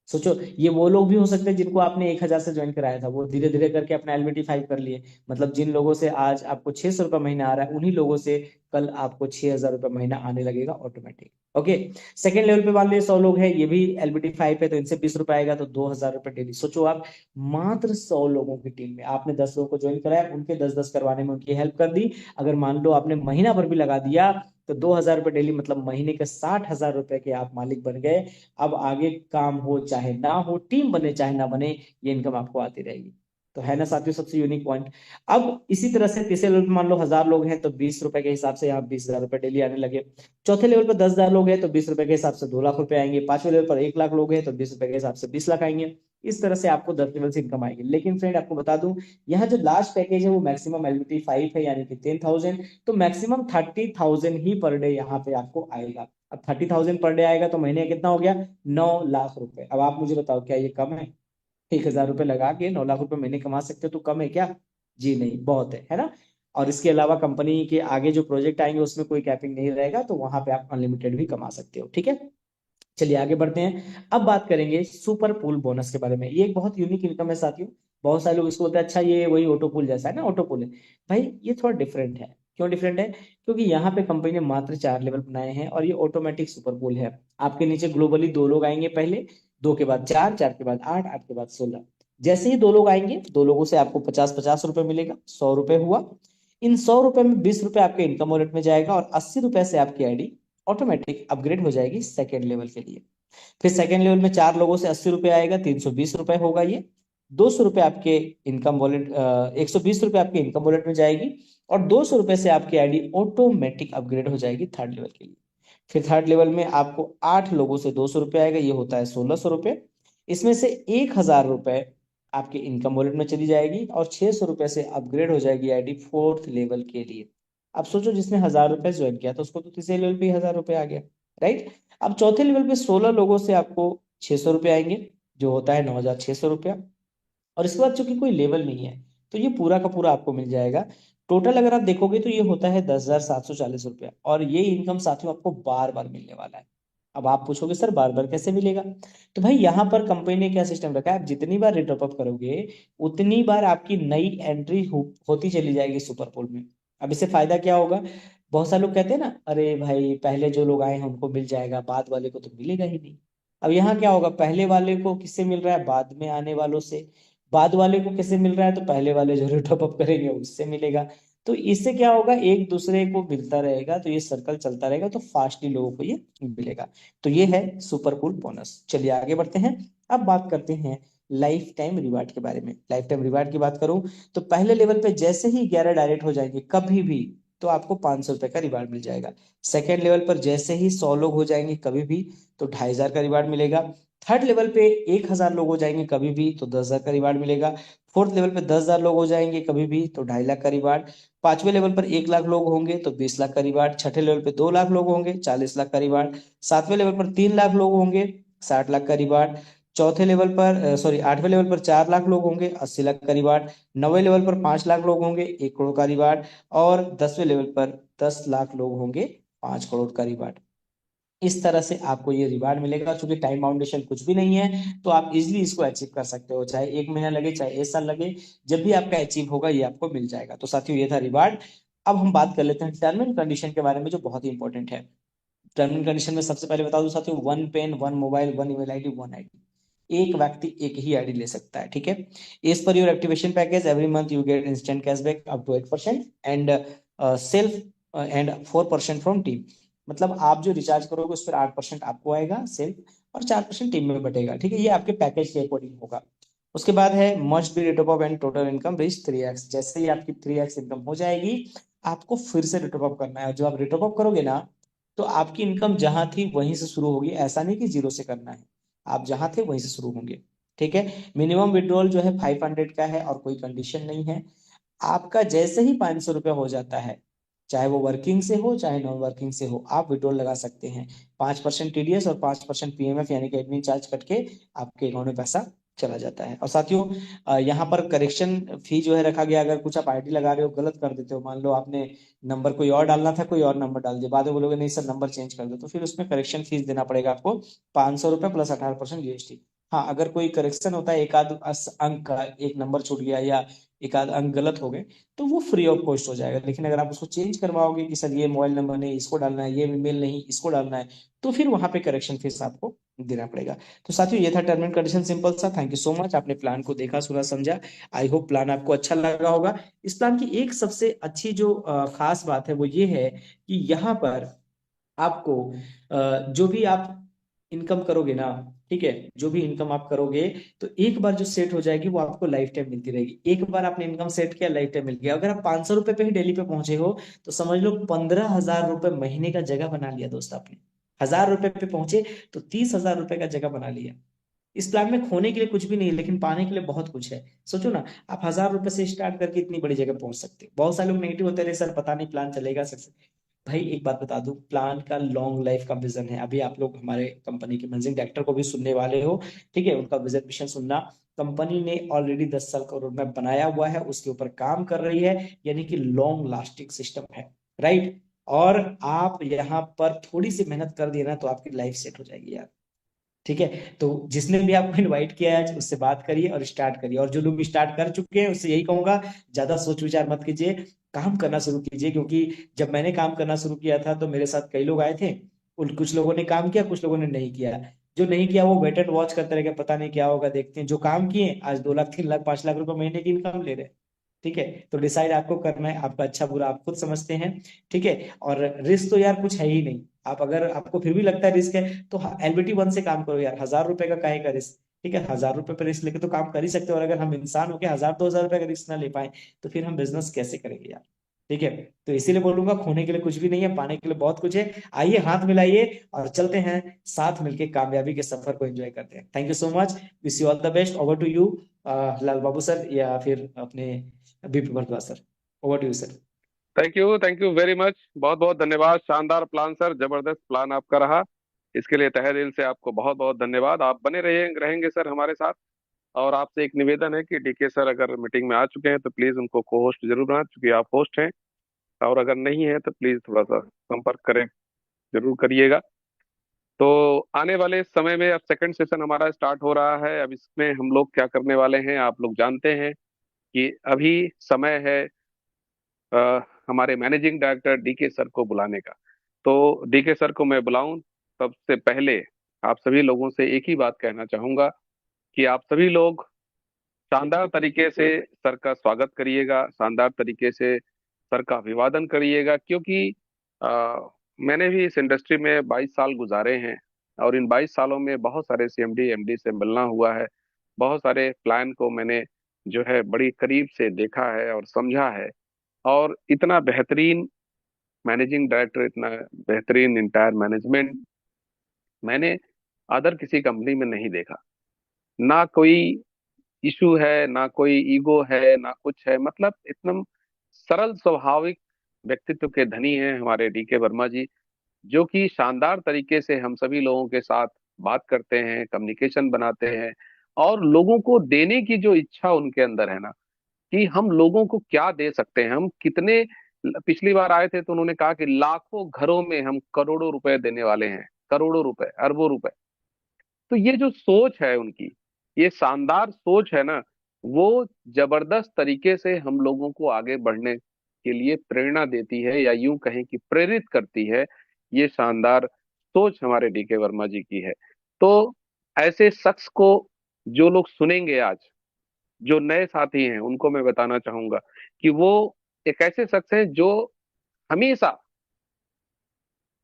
B: सोचो ये वो लोग भी हो सकते हैं जिनको आपने 1,000 से ज्वाइन कराया था, वो धीरे धीरे करके अपना एलबीटी 5 कर लिए। मतलब जिन लोगों से आज आपको 600 रुपये महीना आ रहा है उन्हीं लोगों से कल आपको 6,000 रुपये महीना आने लगेगा ऑटोमेटिक। ओके। सेकंड लेवल पे मान लीजिए 100 लोग हैं, ये भी एलबीटी 5 है, तो इनसे 20 रुपए आएगा तो 2,000 रुपये डेली। सोचो आप, मात्र 100 लोगों की टीम में आपने 10 लोगों को ज्वाइन कराया, उनके 10 10 करवाने में उनकी हेल्प कर दी। अगर मान लो आपने महीना भर भी लगा दिया तो 2,000 रुपये डेली, मतलब महीने के 60,000 रुपए के आप मालिक बन गए। अब आगे काम हो चाहे ना हो, टीम बने चाहे ना बने, ये इनकम आपको आती रहेगी। तो है ना साथियों सबसे यूनिक पॉइंट। अब इसी तरह से तीसरे लेवल पे मान लो 1,000 लोग हैं तो 20 रुपए के हिसाब से यहाँ 20,000 रुपए डेली आने लगे। चौथे लेवल पर 10,000 लोग हैं तो 20 रुपए के हिसाब से 2 लाख रुपए आएंगे। पांचवें लेवल पर 1 लाख लोग हैं तो 20 रुपए के हिसाब से 20 लाख आएंगे। इस तरह से आपको 10 लेवल से इनकम आएगी। लेकिन फ्रेंड आपको बता दूं, यहाँ जो लास्ट पैकेज है वो मैक्सिमम एलबीटी 5 है, यानी कि 10,000। तो मैक्सिमम 30,000 ही पर डे यहाँ पे आपको आएगा। अब 30,000 पर डे आएगा तो महीने का कितना हो गया? 9 लाख रुपए। अब आप मुझे बताओ क्या ये कम है? 1,000 रुपये लगा के 9 लाख रुपए महीने कमा सकते हो तो कम है क्या? जी नहीं, बहुत है ना। और इसके अलावा कंपनी के आगे जो प्रोजेक्ट आएंगे उसमें कोई कैपिंग नहीं रहेगा, तो वहां पे आप अनलिमिटेड भी कमा सकते हो। ठीक है, चलिए आगे बढ़ते हैं। अब बात करेंगे सुपर पूल बोनस के बारे में। ये एक बहुत यूनिक इनकम है साथियों। बहुत सारे लोग इसको बोलते हैं अच्छा ये वही ऑटो पूल जैसा है ना, ऑटो पूल है। भाई ये थोड़ा डिफरेंट है। क्यों डिफरेंट है? क्योंकि यहाँ पे कंपनी ने मात्र 4 लेवल बनाए हैं और ये ऑटोमेटिक सुपर पूल है। आपके नीचे ग्लोबली 2 लोग आएंगे पहले, 2 के बाद 4, 4 के बाद 8, 8 के बाद 16। जैसे ही 2 लोग आएंगे, 2 लोगों से आपको 50-50 रुपए मिलेगा, 100 रुपए हुआ। इन 100 रुपए में 20 रुपए आपके इनकम वॉलेट में जाएगा और 80 रुपए से आपकी आईडी ऑटोमेटिक अपग्रेड हो जाएगी सेकेंड लेवल के लिए। फिर सेकेंड लेवल में 4 लोगों से 80 रुपए आएगा, 320 रुपए होगा ये। 200 रुपए आपके इनकम वॉलेट, 120 रुपए आपके इनकम वॉलेट में जाएगी और 200 रुपए से आपकी आईडी ऑटोमेटिक अपग्रेड हो जाएगी थर्ड लेवल के लिए। फिर थर्ड लेवल में आपको 8 लोगों से 200 रुपए आएगा, ये होता है 1,600 रुपए। इसमें से 1,000 रुपए आपके इनकम वॉलेट में चली जाएगी और 600 रुपए से अपग्रेड हो जाएगी आईडी फोर्थ लेवल के लिए। अब सोचो जिसने 1,000 रुपए ज्वाइन किया तो उसको तो तीसरे लेवल पे 1,000 रुपए आ गया, राइट। अब चौथे लेवल पे 16 लोगों से आपको 600 रुपए आएंगे, जो होता है 9,600 रुपया। और इसके बाद चूंकि कोई लेवल नहीं है तो ये पूरा का पूरा आपको मिल जाएगा। टोटल अगर आप देखोगे तो ये होता है 10,740 रुपया, और ये इनकम साथियों आपको बार बार मिलने वाला है। अब आप पूछोगे सर बार बार कैसे मिलेगा? तो भाई यहाँ पर कंपनी ने क्या सिस्टम रखा है, आप जितनी बार रिटॉप अप करोगे उतनी बार आपकी नई एंट्री होती चली जाएगी सुपर पूल में। अब इससे फायदा क्या होगा? बहुत सारे लोग कहते हैं ना, अरे भाई पहले जो लोग आए हैं उनको मिल जाएगा, बाद वाले को तो मिलेगा ही नहीं। अब यहाँ क्या होगा, पहले वाले को किससे मिल रहा है? बाद में आने वालों से। बाद वाले को किससे मिल रहा है? तो पहले वाले जो टॉप अप करेंगे उससे मिलेगा। तो इससे क्या होगा, एक दूसरे को मिलता रहेगा, तो ये सर्कल चलता रहेगा, तो फास्टली लोगों को ये मिलेगा। तो ये है सुपर कूल बोनस। चलिए आगे बढ़ते हैं। अब बात करते हैं लाइफ टाइम रिवार्ड के बारे में। लाइफ टाइम रिवार्ड की बात करूं तो पहले लेवल पे जैसे ही 11 डायरेक्ट हो जाएंगे कभी भी, तो आपको 500 रुपए का रिवार्ड मिल जाएगा। सेकेंड लेवल पर जैसे ही 100 लोग हो जाएंगे कभी भी, तो 2,500 का रिवार्ड मिलेगा। थर्ड लेवल पे 1,000 लोग हो जाएंगे कभी भी, तो 10,000 का रिवार्ड मिलेगा। फोर्थ लेवल पे 10,000 लोग हो जाएंगे कभी भी, तो 2.5 लाख का रिवार्ड। पांचवें लेवल पर 1 लाख लोग होंगे तो 20 लाख का रिवार्ड। छठे लेवल पे 2 लाख लोग होंगे, 40 लाख का रिवार्ड। सातवें लेवल पर 3 लाख लोग होंगे, 60 लाख का रिवार्ड। चौथे लेवल पर सॉरी 8वें लेवल पर 4 लाख लोग होंगे, 80 लाख का रिवार्ड। 9वें लेवल पर 5 लाख लोग होंगे, 1 करोड़ का रिवार्ड। और 10वें लेवल पर 10 लाख लोग होंगे, 5 करोड़ का रिवार्ड। इस तरह से आपको ये रिवार्ड मिलेगा। चूंकि टाइम बाउंडेशन कुछ भी नहीं है तो आप इजिली इसको अचीव कर सकते हो, चाहे 1 महीना लगे चाहे 1 साल लगे, जब भी आपका अचीव होगा ये आपको मिल जाएगा। तो साथियों ये था रिवार्ड। अब हम बात कर लेते हैं टर्म एंड कंडीशन के बारे में, जो बहुत ही इंपॉर्टेंट है। टर्म एंड कंडीशन में सबसे पहले बता दूं साथियों, 1 pen, 1 mobile, 1 email ID, 1 ID. एक व्यक्ति एक ही आईडी ले सकता है, ठीक है। As per your activation package every month you get instant cashback up to 8% and self and 4% from team. मतलब आप जो रिचार्ज करोगे उस पर 8% आपको आएगा सेल्फ, और 4% टीम में बटेगा, ठीक है। ये आपके पैकेज के अकॉर्डिंग होगा। उसके बाद है must be retop up and total income reach 3x। जैसे ही आपकी 3x इनकम हो जाएगी आपको फिर से रिटॉप अप करना है। जब आप रिटॉप अप करोगे ना, तो आपकी इनकम जहां थी वहीं से शुरू होगी। ऐसा नहीं कि जीरो से करना है, आप जहां थे वहीं से शुरू होंगे, ठीक है। मिनिमम विड्रॉल जो है 500 का है और कोई कंडीशन नहीं है। आपका जैसे ही 500 रुपया हो जाता है, चाहे वो वर्किंग से हो चाहे नॉन वर्किंग से हो, आप विड्रॉल लगा सकते हैं। 5% टीडीएस और 5% पीएमएफ यानी कि एडमिन चार्ज कट के आपके अकाउंट में पैसा चला जाता है। और साथियों यहाँ पर करेक्शन फी जो है रखा गया। अगर कुछ आप आईडी लगा रहे हो गलत कर देते हो, मान लो आपने नंबर कोई और डालना था, कोई और नंबर डाल दिया, बाद में बोलोगे नहीं सर नंबर चेंज कर दो, तो फिर उसमें करेक्शन फीस देना पड़ेगा आपको, 500 रुपये प्लस 18% जीएसटी। हाँ अगर कोई करेक्शन होता है, एक आध अंक का एक नंबर छूट गया या एक आध अंक गलत हो गए, तो वो फ्री ऑफ कॉस्ट हो जाएगा। लेकिन अगर आप उसको चेंज करवाओगे कि सर ये मोबाइल नंबर नहीं इसको डालना है, ये ईमेल नहीं इसको डालना है, तो फिर वहां पे करेक्शन फीस आपको देना पड़ेगा। तो साथियों ये था टर्म एंड कंडीशन, सिंपल सा। थैंक यू सो मच, आपने प्लान को देखा सुना समझा। आई होप प्लान आपको अच्छा लगा होगा। इस प्लान की एक सबसे अच्छी जो खास बात है वो ये है कि यहाँ पर आपको जो भी आप इनकम करोगे ना, ठीक है, जो भी इनकम आप करोगे, तो एक बार जो सेट हो जाएगी वो आपको लाइफ टाइम मिलती रहेगी। एक बार आपने इनकम सेट किया, लाइफ टाइम मिल गया। अगर आप 500 रुपए पे ही डेली पे पहुंचे हो तो समझ लो 15,000 रुपए महीने का जगह बना लिया दोस्त आपने। 1,000 रुपए पे पहुंचे तो 30,000 रुपए का जगह बना लिया। इस प्लान में खोने के लिए कुछ भी नहीं है, लेकिन पाने के लिए बहुत कुछ है। सोचो ना, आप 1,000 रुपए से स्टार्ट करके इतनी बड़ी जगह पहुंच सकते हो। बहुत सारे लोग नेगेटिव होते रहे, सर पता नहीं प्लान चलेगा सर। भाई एक बात बता दूं, प्लान का लॉन्ग लाइफ का विजन है। अभी आप लोग हमारे कंपनी के मैनेजिंग डायरेक्टर को भी सुनने वाले हो, ठीक है, उनका विजन मिशन सुनना। कंपनी ने ऑलरेडी 10 साल का रोड मैप बनाया हुआ है, उसके ऊपर काम कर रही है, यानी कि लॉन्ग लास्टिंग सिस्टम है, राइट। और आप यहाँ पर थोड़ी सी मेहनत कर दिए ना तो आपकी लाइफ सेट हो जाएगी यार, ठीक है। तो जिसने भी आपको इनवाइट किया है आज, उससे बात करिए और स्टार्ट करिए। और जो लोग स्टार्ट कर चुके हैं उससे यही कहूंगा, ज्यादा सोच विचार मत कीजिए, काम करना शुरू कीजिए। क्योंकि जब मैंने काम करना शुरू किया था तो मेरे साथ कई लोग आए थे, उन कुछ लोगों ने काम किया, कुछ लोगों ने नहीं किया। जो नहीं किया वो वेट एंड वॉच करते रह गए, पता नहीं क्या होगा, देखते हैं। जो काम किए आज 2 लाख 3 लाख 5 लाख रुपए महीने की इनकम ले रहे हैं, ठीक है। तो डिसाइड आपको करना है, आपका अच्छा बुरा आप खुद समझते हैं, ठीक है। और रिस्क तो यार कुछ है ही नहीं। आप अगर आपको फिर भी लगता है रिस्क है तो LBT 1 से काम करो यार, 1000 रुपए का काहे का रिस्क, ठीक है। 1000 रुपए पर रिस्क लेके तो काम कर ही सकते हो। और अगर हम इंसान होके 1000 2000 रुपए का रिस्क ना ले पाए तो फिर हम बिजनेस कैसे करेंगे यार, ठीक है। तो इसीलिए बोलूंगा, खोने के लिए कुछ भी नहीं है, पाने के लिए बहुत कुछ है। आइए हाथ मिलाइए और चलते हैं साथ मिलके कामयाबी के सफर को एंजॉय करते हैं। Thank you so much, wish you all the best. Over to you Lal Babu sir, या फिर अपने BP Bharadwaj sir. Over to you sir.
A: Thank you very much, बहुत बहुत धन्यवाद। शानदार प्लान सर, जबरदस्त प्लान आपका रहा। इसके लिए तहे दिल से आपको बहुत बहुत धन्यवाद। आप बने रहेंगे सर हमारे साथ। और आपसे एक निवेदन है कि डीके सर अगर मीटिंग में आ चुके हैं तो प्लीज उनको को होस्ट जरूर बनाए, क्योंकि आप होस्ट हैं। और अगर नहीं है तो प्लीज थोड़ा सा संपर्क करें, जरूर करिएगा। तो आने वाले समय में अब सेकंड सेशन हमारा स्टार्ट हो रहा है। अब इसमें हम लोग क्या करने वाले हैं आप लोग जानते हैं कि अभी समय है हमारे मैनेजिंग डायरेक्टर डीके सर को बुलाने का। तो डीके सर को मैं बुलाऊं, सबसे पहले आप सभी लोगों से एक ही बात कहना चाहूंगा कि आप सभी लोग शानदार तरीके से सर का स्वागत करिएगा, शानदार तरीके से सर का अभिवादन करिएगा। क्योंकि मैंने भी इस इंडस्ट्री में 22 साल गुजारे हैं, और इन 22 सालों में बहुत सारे CMD MD से मिलना हुआ है। बहुत सारे प्लान को मैंने जो है बड़ी करीब से देखा है और समझा है। और इतना बेहतरीन मैनेजिंग डायरेक्टर, इतना बेहतरीन इंटायर मैनेजमेंट मैंने अदर किसी कंपनी में नहीं देखा। ना कोई इशू है, ना कोई ईगो है, ना कुछ है। मतलब एकदम सरल स्वाभाविक व्यक्तित्व के धनी हैं हमारे डीके वर्मा जी, जो कि शानदार तरीके से हम सभी लोगों के साथ बात करते हैं, कम्युनिकेशन बनाते हैं। और लोगों को देने की जो इच्छा उनके अंदर है ना, कि हम लोगों को क्या दे सकते हैं, हम कितने। पिछली बार आए थे तो उन्होंने कहा कि लाखों घरों में हम करोड़ों रुपए देने वाले हैं, करोड़ों रुपए, अरबों रुपए। तो ये जो सोच है उनकी, ये शानदार सोच है ना, वो जबरदस्त तरीके से हम लोगों को आगे बढ़ने के लिए प्रेरणा देती है, या यूं कहें कि प्रेरित करती है। ये शानदार सोच हमारे डीके वर्मा जी की है। तो ऐसे शख्स को जो लोग सुनेंगे आज, जो नए साथी हैं, उनको मैं बताना चाहूंगा कि वो एक ऐसे शख्स हैं जो हमेशा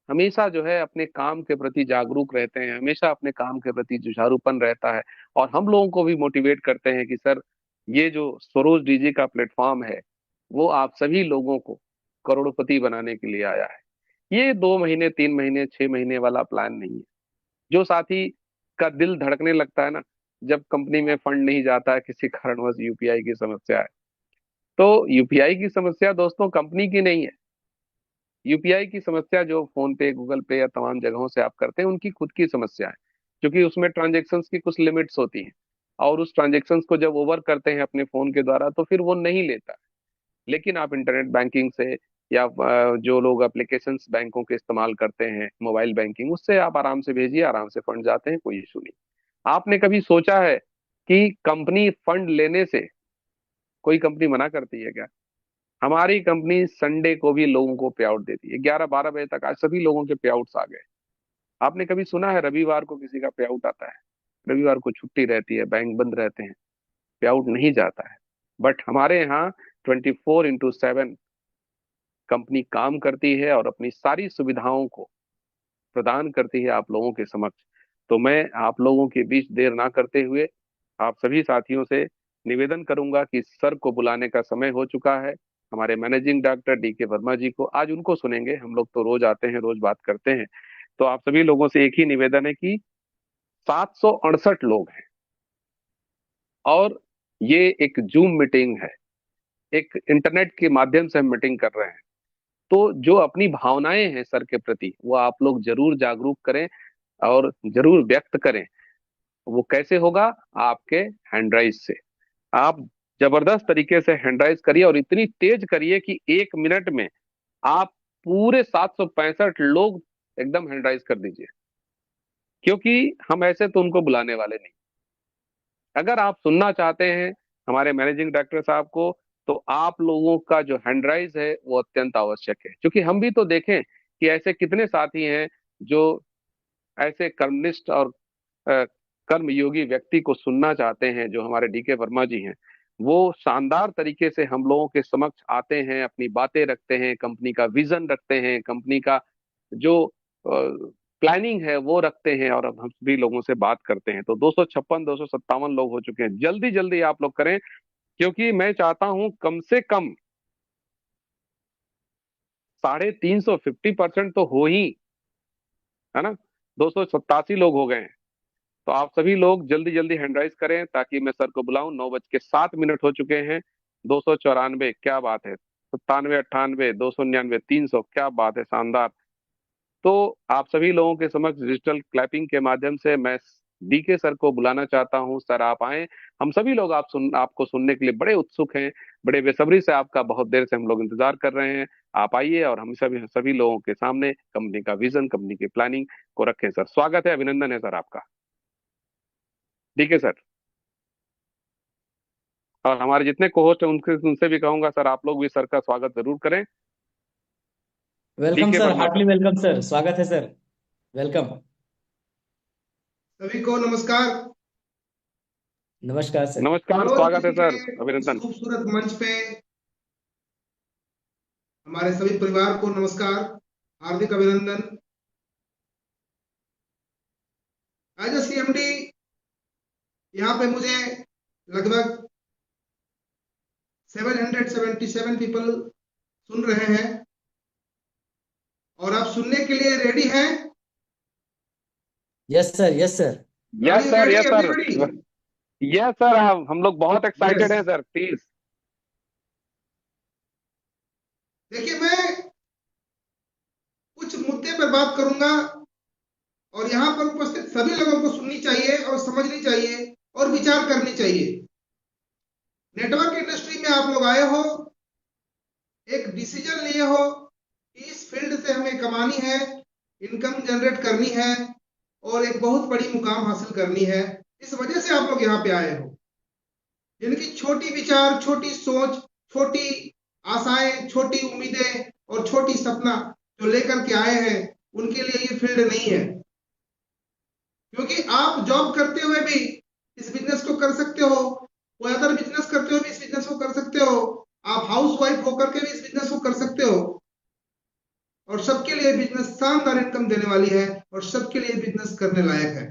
A: हमेशा जो है अपने काम के प्रति जागरूक रहते हैं, हमेशा अपने काम के प्रति जुझारूपन रहता है। और हम लोगों को भी मोटिवेट करते हैं कि सर, ये जो स्वरोज डीजे का प्लेटफॉर्म है, वो आप सभी लोगों को करोड़पति बनाने के लिए आया है। ये 2 महीने 3 महीने 6 महीने वाला प्लान नहीं है। जो साथी का दिल धड़कने लगता है ना, जब कंपनी में फंड नहीं जाता है, किसी कारणवश UPI की समस्या है, तो UPI की समस्या दोस्तों कंपनी की नहीं है। UPI की समस्या जो फोन पे, गूगल पे या तमाम जगहों से आप करते हैं, उनकी खुद की समस्या है। क्योंकि उसमें ट्रांजेक्शन्स की कुछ लिमिट्स होती हैं, और उस ट्रांजेक्शन्स को जब ओवर करते हैं अपने फोन के द्वारा तो फिर वो नहीं लेता। लेकिन आप इंटरनेट बैंकिंग से, या जो लोग एप्लीकेशंस बैंकों के इस्तेमाल करते हैं, मोबाइल बैंकिंग, उससे आप आराम से भेजिए, आराम से फंड जाते हैं, कोई इशू नहीं। आपने कभी सोचा है कि कंपनी फंड लेने से कोई कंपनी मना करती है क्या? हमारी कंपनी संडे को भी लोगों को पे आउट देती है, 11 12 बजे तक। आज सभी लोगों के पे आउट्स आ गए। आपने कभी सुना है रविवार को किसी का पे आउट आता है? रविवार को छुट्टी रहती है, बैंक बंद रहते हैं, पे आउट नहीं जाता है। बट हमारे यहाँ 24x7 कंपनी काम करती है और अपनी सारी सुविधाओं को प्रदान करती है आप लोगों के समक्ष। तो मैं आप लोगों के बीच देर ना करते हुए आप सभी साथियों से निवेदन करूंगा कि सर को बुलाने का समय हो चुका है। हमारे मैनेजिंग डायरेक्टर डीके वर्मा जी को, आज उनको सुनेंगे। हम लोग तो रोज आते हैं, रोज बात करते हैं। तो आप सभी लोगों से एक ही निवेदन है कि 768 लोग हैं, और ये एक जूम मीटिंग है, एक इंटरनेट के माध्यम से हम मीटिंग कर रहे हैं। तो जो अपनी भावनाएं हैं सर के प्रति, वो आप लोग जरूर जागरूक करें और जरूर व्यक्त करें। वो कैसे होगा? आपके हैंडराइज से। आप जबरदस्त तरीके से हैंडराइज करिए और इतनी तेज करिए कि 1 मिनट में आप पूरे 765 लोग एकदम हैंडराइज कर दीजिए, क्योंकि हम ऐसे तो उनको बुलाने वाले नहीं। अगर आप सुनना चाहते हैं हमारे मैनेजिंग डायरेक्टर साहब को, तो आप लोगों का जो हैंडराइज है वो अत्यंत आवश्यक है, क्योंकि हम भी तो देखें कि ऐसे कितने साथी हैं जो ऐसे कर्मनिष्ठ और कर्मयोगी व्यक्ति को सुनना चाहते हैं, जो हमारे डीके वर्मा जी हैं। वो शानदार तरीके से हम लोगों के समक्ष आते हैं, अपनी बातें रखते हैं, कंपनी का विजन रखते हैं, कंपनी का जो प्लानिंग है वो रखते हैं, और अब हम सभी लोगों से बात करते हैं। तो 256 257 लोग हो चुके हैं। जल्दी जल्दी आप लोग करें, क्योंकि मैं चाहता हूं कम से कम 350, 50% तो हो ही, है ना। 287 लोग हो गए हैं। तो आप सभी लोग जल्दी जल्दी हैंड राइज करें ताकि मैं सर को बुलाऊं। 9:07 हो चुके हैं। 294, क्या बात है। 97, 98, 299, 300, क्या बात है, शानदार। तो आप सभी लोगों के समक्ष डिजिटल क्लैपिंग के माध्यम से मैं डीके सर को बुलाना चाहता हूं। सर आप आए। हम सभी लोग आपको सुनने के लिए बड़े उत्सुक हैं, बड़े बेसब्री से आपका बहुत देर से हम लोग इंतजार कर रहे हैं। आप आइए और हम सभी सभी लोगों के सामने कंपनी का विजन, कंपनी की प्लानिंग को रखें। सर स्वागत है, अभिनंदन है सर आपका। ठीक है सर। और हमारे जितने को होस्ट हैं उनसे उनसे भी कहूंगा, सर आप लोग भी सर का स्वागत जरूर करें।
B: Welcome
A: DK
B: sir,
A: Verma
B: heartly
A: sir.
B: Welcome sir, स्वागत है सर। वेलकम।
C: सभी को नमस्कार।
B: नमस्कार सर।
A: नमस्कार,
C: मनोज
A: स्वागत है
C: जी के
A: सर,
C: इस
A: अभिनंदन।
C: खूबसूरत मंच पे हमारे सभी परिवार को नमस्कार, हार्दिक अभिनंदन। एज ए सीएमडी यहाँ पे मुझे लगभग 777 पीपल सुन रहे हैं, और आप सुनने के लिए रेडी हैं?
B: Yes sir, yes sir.
C: Are
A: yes
C: you
A: sir,
C: ready
A: yes sir.
C: Everybody?
A: Yes sir, हम लोग बहुत एक्साइटेड
C: यस।
A: हैं सर, प्लीज।
C: देखिए, मैं कुछ मुद्दे पर बात करूंगा, और यहाँ पर उपस्थित सभी लोगों को सुननी चाहिए और समझनी चाहिए और विचार करनी चाहिए। नेटवर्क इंडस्ट्री में आप लोग आए हो, एक डिसीजन लिए हो कि इस फील्ड से हमें कमानी है, इनकम जनरेट करनी है और एक बहुत बड़ी मुकाम हासिल करनी है। इस वजह से आप लोग यहाँ पे आए हो। जिनकी छोटी विचार, छोटी सोच, छोटी आशाएं, छोटी उम्मीदें और छोटी सपना जो लेकर के आए हैं, उनके लिए ये फील्ड नहीं है। क्योंकि आप जॉब करते हुए भी इस बिजनेस को कर सकते हो, कोई अदर बिजनेस करते हुए भी इस बिजनेस को कर सकते हो, आप हाउस वाइफ होकर के भी इस बिजनेस को कर सकते हो, और सबके लिए बिजनेस शानदार इनकम देने वाली है और सबके लिए बिजनेस करने लायक है।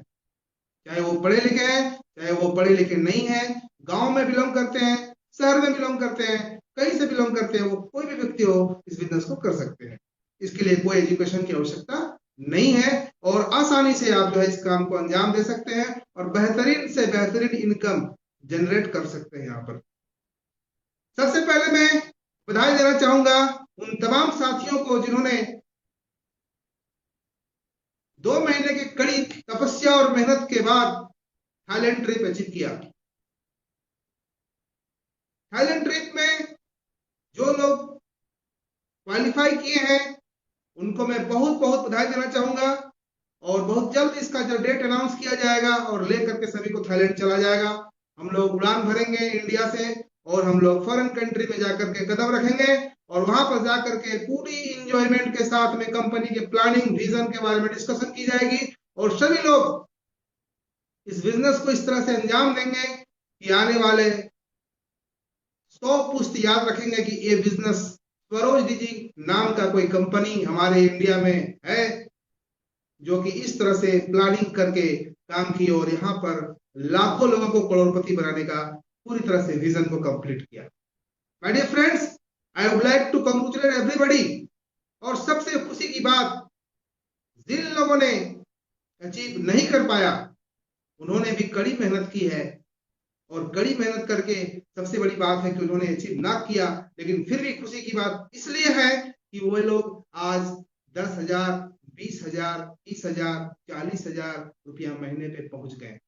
C: चाहे वो पढ़े लिखे हैं, चाहे वो पढ़े लिखे नहीं है, गांव में बिलोंग करते हैं, शहर में बिलोंग करते हैं, कहीं से बिलोंग करते हैं, वो कोई भी व्यक्ति हो इस बिजनेस को कर सकते हैं। इसके लिए कोई एजुकेशन की आवश्यकता नहीं है, और आसानी से आप जो है इस काम को अंजाम दे सकते हैं और बेहतरीन से बेहतरीन इनकम जनरेट कर सकते हैं। यहाँ पर सबसे पहले मैं बधाई देना चाहूंगा उन तमाम साथियों को जिन्होंने 2 महीने की कड़ी तपस्या और मेहनत के बाद थाईलैंड ट्रिप अचीव किया। थाईलैंड ट्रिप में जो लोग क्वालिफाई किए हैं उनको मैं बहुत बहुत बधाई देना चाहूंगा, और बहुत जल्द इसका जो डेट अनाउंस किया जाएगा और लेकर के सभी को थाईलैंड चला जाएगा। हम लोग उड़ान भरेंगे इंडिया से, और हम लोग फॉरेन कंट्री में जाकर के कदम रखेंगे, और वहां पर जाकर के पूरी इंजॉयमेंट के साथ में कंपनी के प्लानिंग विजन के बारे में डिस्कशन की जाएगी, और सभी लोग इस बिजनेस को इस तरह से अंजाम देंगे कि आने वाले 100 पुश्त याद रखेंगे कि ये बिजनेस स्वरोज डिजी नाम का कोई कंपनी हमारे इंडिया में है, जो कि इस तरह से प्लानिंग करके काम की और यहाँ पर लाखों लोगों को करोड़पति बनाने का पूरी तरह से विजन को कंप्लीट किया। My dear friends, I would like to congratulate everybody. और सबसे खुशी की बात, जिन लोगों ने अचीव नहीं कर पाया उन्होंने भी कड़ी मेहनत की है, और कड़ी मेहनत करके सबसे बड़ी बात है कि उन्होंने अचीव ना किया, लेकिन फिर भी खुशी की बात इसलिए है कि वो लोग आज 10,000, 20,000, 30,000, 40,000 रुपया महीने पे पहुंच गए।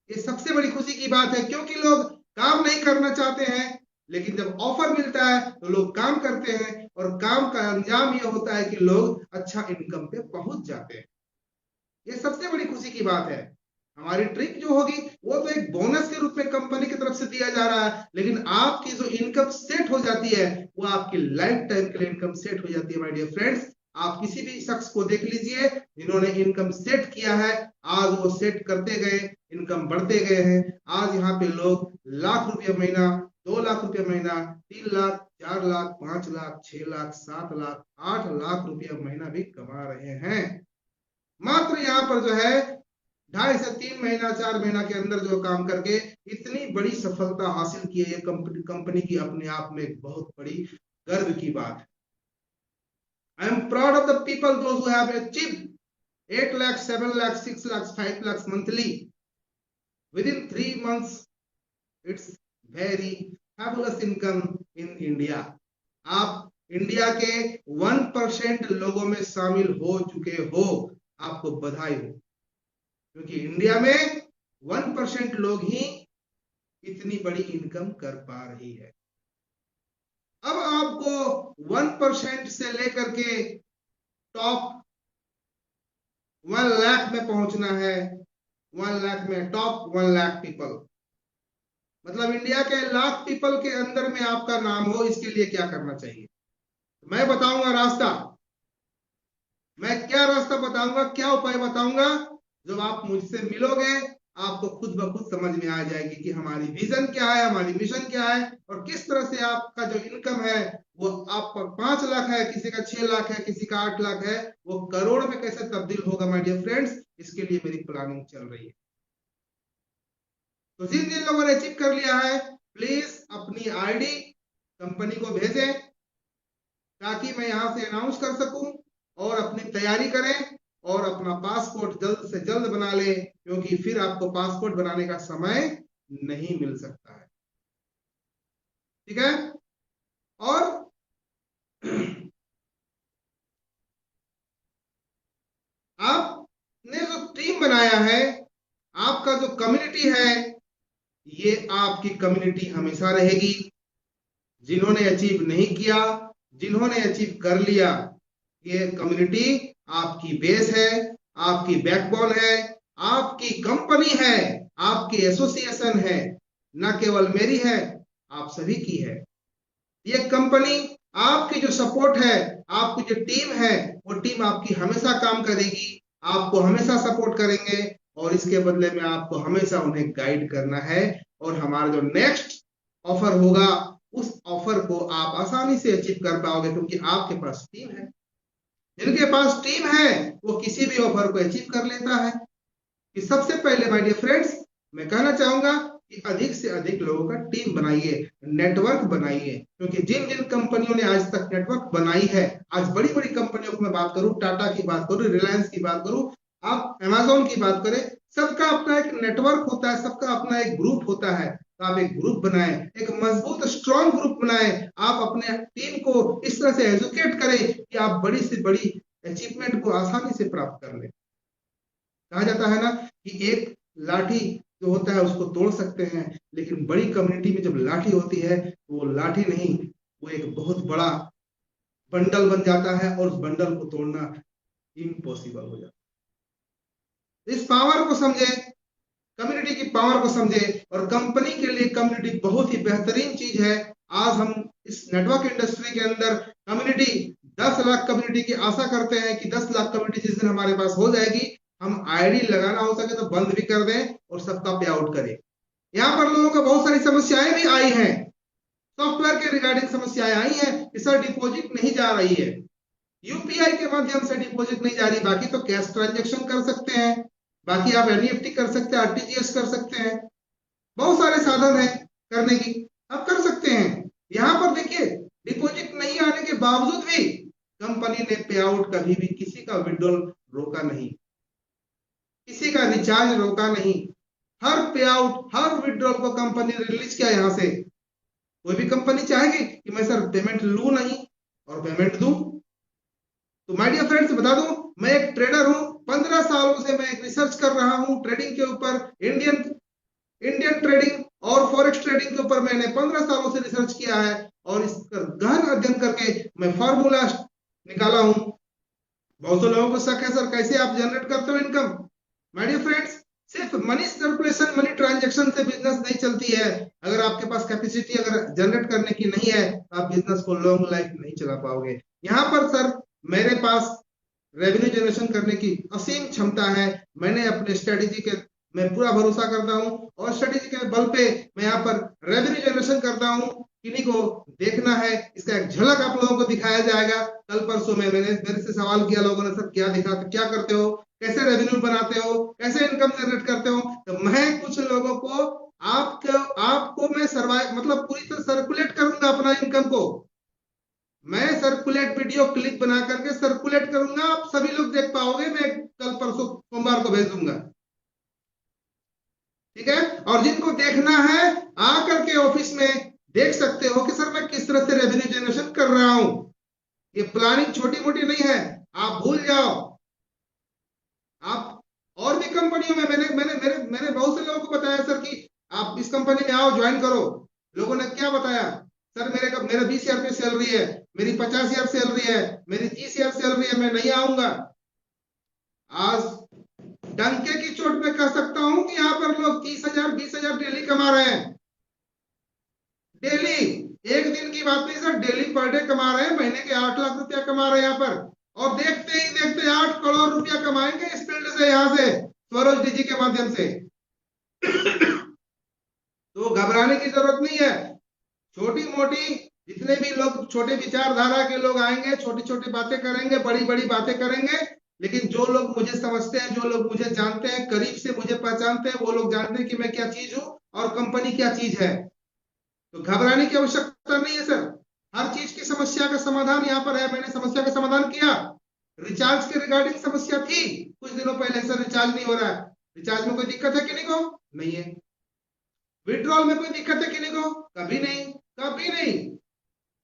C: ये सबसे बड़ी खुशी की बात है, क्योंकि लोग काम नहीं करना चाहते हैं, लेकिन जब ऑफर मिलता है तो लोग काम करते हैं, और काम का अंजाम ये होता है कि लोग अच्छा इनकम पे पहुंच जाते हैं। ये सबसे बड़ी खुशी की बात है। हमारी ट्रिक जो होगी वो तो एक बोनस के रूप में कंपनी की तरफ से दिया जा रहा है, लेकिन आपकी जो इनकम सेट हो जाती है वो आपकी लाइफ टाइम के लिए इनकम सेट हो जाती है। माय डियर फ्रेंड्स, आप किसी भी शख्स को देख लीजिए जिन्होंने इनकम सेट किया है, आज वो सेट करते गए, इनकम बढ़ते गए हैं। आज यहाँ पे लोग लाख रुपया महीना, 2 लाख रुपया महीना, 3 लाख, 4 लाख, 5 लाख, 6 लाख, 7 लाख, 8 लाख रुपया महीना भी कमा रहे हैं। मात्र यहाँ पर जो है 2.5 से 3 महीना, 4 महीना के अंदर जो काम करके इतनी बड़ी सफलता हासिल की है, ये कंपनी की अपने आप में एक बहुत बड़ी गर्व की बात है। I am proud of the people those who have achieved 8 lakh, 7 lakh, 6 lakh, 5 lakh monthly within 3 months. It's very fabulous income in India. आप इंडिया के 1% लोगों में शामिल हो चुके हो, आपको बधाई हो, क्योंकि इंडिया में 1% लोग ही इतनी बड़ी इनकम कर पा रही है। अब आपको 1% से लेकर के टॉप 1 लाख में पहुंचना है। 1 लाख में टॉप 1 लाख पीपल, मतलब इंडिया के लाख पीपल के अंदर में आपका नाम हो, इसके लिए क्या करना चाहिए? मैं बताऊंगा रास्ता। मैं क्या रास्ता बताऊंगा, क्या उपाय बताऊंगा? जब आप मुझसे मिलोगे आपको खुद ब खुद समझ में आ जाएगी कि हमारी विजन क्या है, हमारी मिशन क्या है, और किस तरह से आपका जो इनकम है वो आपका 5 लाख है, किसी का 6 लाख है, किसी का 8 लाख है, वो करोड़ में कैसे तब्दील होगा। माय डियर फ्रेंड्स, इसके लिए मेरी प्लानिंग चल रही है। तो जिन जिन लोगों ने अचीव कर लिया है, प्लीज अपनी आईडी कंपनी को भेजें, ताकि मैं यहां से अनाउंस कर सकूं, और अपनी तैयारी करें और अपना पासपोर्ट जल्द से जल्द बना लें, क्योंकि फिर आपको पासपोर्ट बनाने का समय नहीं मिल सकता है। ठीक है? और आपने जो टीम बनाया है, आपका जो कम्युनिटी है, ये आपकी कम्युनिटी हमेशा रहेगी। जिन्होंने अचीव नहीं किया, जिन्होंने अचीव कर लिया, ये कम्युनिटी आपकी बेस है, आपकी बैकबोन है, आपकी कंपनी है, आपकी एसोसिएशन है, न केवल मेरी है, आप सभी की है। ये कंपनी, आपकी जो सपोर्ट है, आपकी जो टीम है, वो टीम आपकी हमेशा काम करेगी, आपको हमेशा सपोर्ट करेंगे, और इसके बदले में आपको हमेशा उन्हें गाइड करना है। और हमारा जो नेक्स्ट ऑफर होगा, उस ऑफर को आप आसानी से अचीव कर पाओगे, क्योंकि आपके पास टीम है। जिनके पास टीम है वो किसी भी ऑफर को अचीव कर लेता है। कि सबसे पहले माय डियर फ्रेंड्स, मैं कहना चाहूंगा कि अधिक से अधिक लोगों का टीम बनाइए, नेटवर्क बनाइए, क्योंकि जिन जिन कंपनियों ने आज तक नेटवर्क बनाई है, आज बड़ी बड़ी कंपनियों की मैं बात करूं, टाटा की बात करूं, रिलायंस की बात करूं, आप अमेजोन की बात करें, सबका अपना एक नेटवर्क होता है, सबका अपना एक ग्रुप होता है। तो आप एक ग्रुप बनाएं, एक मजबूत स्ट्रॉन्ग ग्रुप बनाएं। आप अपने टीम को इस तरह से एजुकेट करें कि आप बड़ी से बड़ी अचीवमेंट को आसानी से प्राप्त कर लें। कहा जाता है ना कि एक लाठी जो होता है उसको तोड़ सकते हैं, लेकिन बड़ी कम्युनिटी में जब लाठी होती है तो वो लाठी नहीं, वो एक बहुत बड़ा बंडल बन जाता है, और उस बंडल को तोड़ना इम्पॉसिबल हो जाता है। इस पावर को समझे, कम्युनिटी की पावर को समझे, और कंपनी के लिए कम्युनिटी बहुत ही बेहतरीन चीज है। आज हम इस नेटवर्क इंडस्ट्री के अंदर कम्युनिटी 10 लाख कम्युनिटी की आशा करते हैं कि 10 लाख कम्युनिटी जिस दिन हमारे पास हो जाएगी, हम आईडी लगाना हो सके तो बंद भी कर दें और सबका पे आउट करें। यहाँ पर लोगों को बहुत सारी समस्याएं भी आई हैं, सॉफ्टवेयर के रिगार्डिंग समस्याएं आई हैं कि सर डिपॉजिट नहीं जा रही है, यूपीआई के माध्यम से डिपॉजिट नहीं जा रही। बाकी तो कैश ट्रांजेक्शन कर सकते हैं, बाकी आप एनईएफटी कर सकते हैं, आरटीजीएस कर सकते हैं, बहुत सारे साधन है करने की, आप कर सकते हैं। यहाँ पर देखिए, डिपॉजिट नहीं आने के बावजूद भी कंपनी ने पे आउट कभी भी किसी का विड्रॉल रोका नहीं, किसी का रिचार्ज रोका नहीं। हर पे आउट, हर विड्रॉल को कंपनी ने रिलीज किया। यहाँ से कोई भी कंपनी चाहेगी कि मैं सर पेमेंट लू नहीं, और पेमेंट दूं। तो माय डियर फ्रेंड्स, बता दूं, मैं एक ट्रेडर हूं। 15 सालों से मैं रिसर्च कर रहा हूं ट्रेडिंग के ऊपर। इंडियन इंडियन ट्रेडिंग और फॉरेक्स ट्रेडिंग के ऊपर मैंने 15 सालों से रिसर्च किया है, और इसका गहन अध्ययन करके मैं फार्मूला निकाला हूं। बहुत से लोगों को शक है, सर कैसे आप जनरेट करते हो इनकम? माय डियर फ्रेंड्स, सिर्फ मनी सर्कुलेशन, मनी ट्रांजैक्शन से बिजनेस नहीं चलती है। अगर आपके पास कैपेसिटी अगर जनरेट करने की नहीं है, तो आप बिजनेस को लॉन्ग लाइफ नहीं चला पाओगे। यहाँ पर सर मेरे पास रेवेन्यू जनरेशन करने की असीम क्षमता है। मैंने अपने स्ट्रेटेजी के मैं पूरा भरोसा करता हूं, और स्ट्रेटेजी के बल पे मैं यहाँ पर रेवेन्यू जनरेशन करता हूं। किन्हीं को देखना है, इसका एक झलक आप लोगों को दिखाया जाएगा। कल परसों में मैंने मेरे से सवाल किया लोगों ने, सर क्या दिखा, क्या करते हो, कैसे रेवेन्यू बनाते हो, कैसे इनकम जनरेट करते हो? तो मैं कुछ लोगों को आपको मैं सर्वाइव मतलब पूरी तरह सर्कुलेट करूंगा अपना इनकम को। मैं सर्कुलेट वीडियो क्लिप बना करके सर्कुलेट करूंगा, आप सभी लोग देख पाओगे। मैं कल परसों सोमवार को भेज दूंगा, ठीक है? और जिनको देखना है आकर के ऑफिस में देख सकते हो कि सर मैं किस तरह से रेवेन्यू जनरेशन कर रहा हूं। ये प्लानिंग छोटी मोटी नहीं है, आप भूल जाओ। आप और भी कंपनियों में मैंने मैंने मेरे मैंने बहुत से लोगों को बताया सर कि आप इस कंपनी में आओ, ज्वाइन करो। लोगों ने क्या बताया, सर मेरा 20,000 की सैलरी है, मेरी 50,000 सैलरी है, मेरी 30,000 सैलरी है, मैं नहीं आऊंगा। आज डंके की चोट पे कह सकता हूं कि यहाँ पर लोग 30,000 20,000 डेली कमा रहे हैं। डेली, एक दिन की बात नहीं सर, डेली पर डे कमा रहे हैं। महीने के 8 लाख रुपया कमा रहे हैं यहाँ पर, और देखते ही देखते 8 करोड़ रुपया कमाएंगे इस फील्ड से, यहाँ से स्वरोज डीजी के माध्यम से। तो घबराने की जरूरत नहीं है। छोटी मोटी जितने भी लोग छोटे विचारधारा के लोग आएंगे, छोटी छोटी बातें करेंगे, बड़ी बड़ी बातें करेंगे, लेकिन जो लोग मुझे समझते हैं, जो लोग मुझे जानते हैं, करीब से मुझे पहचानते हैं, वो लोग जानते हैं कि मैं क्या चीज हूं और कंपनी क्या चीज है। तो घबराने की आवश्यकता नहीं है सर। हर चीज की समस्या का समाधान यहाँ पर है। मैंने समस्या का समाधान किया। रिचार्ज के रिगार्डिंग समस्या थी कुछ दिनों पहले, सर रिचार्ज नहीं हो रहा है। रिचार्ज में कोई दिक्कत है किन्हीं को? नहीं है। विड्रॉल में कोई दिक्कत है किन्हीं को? कभी नहीं, कभी नहीं।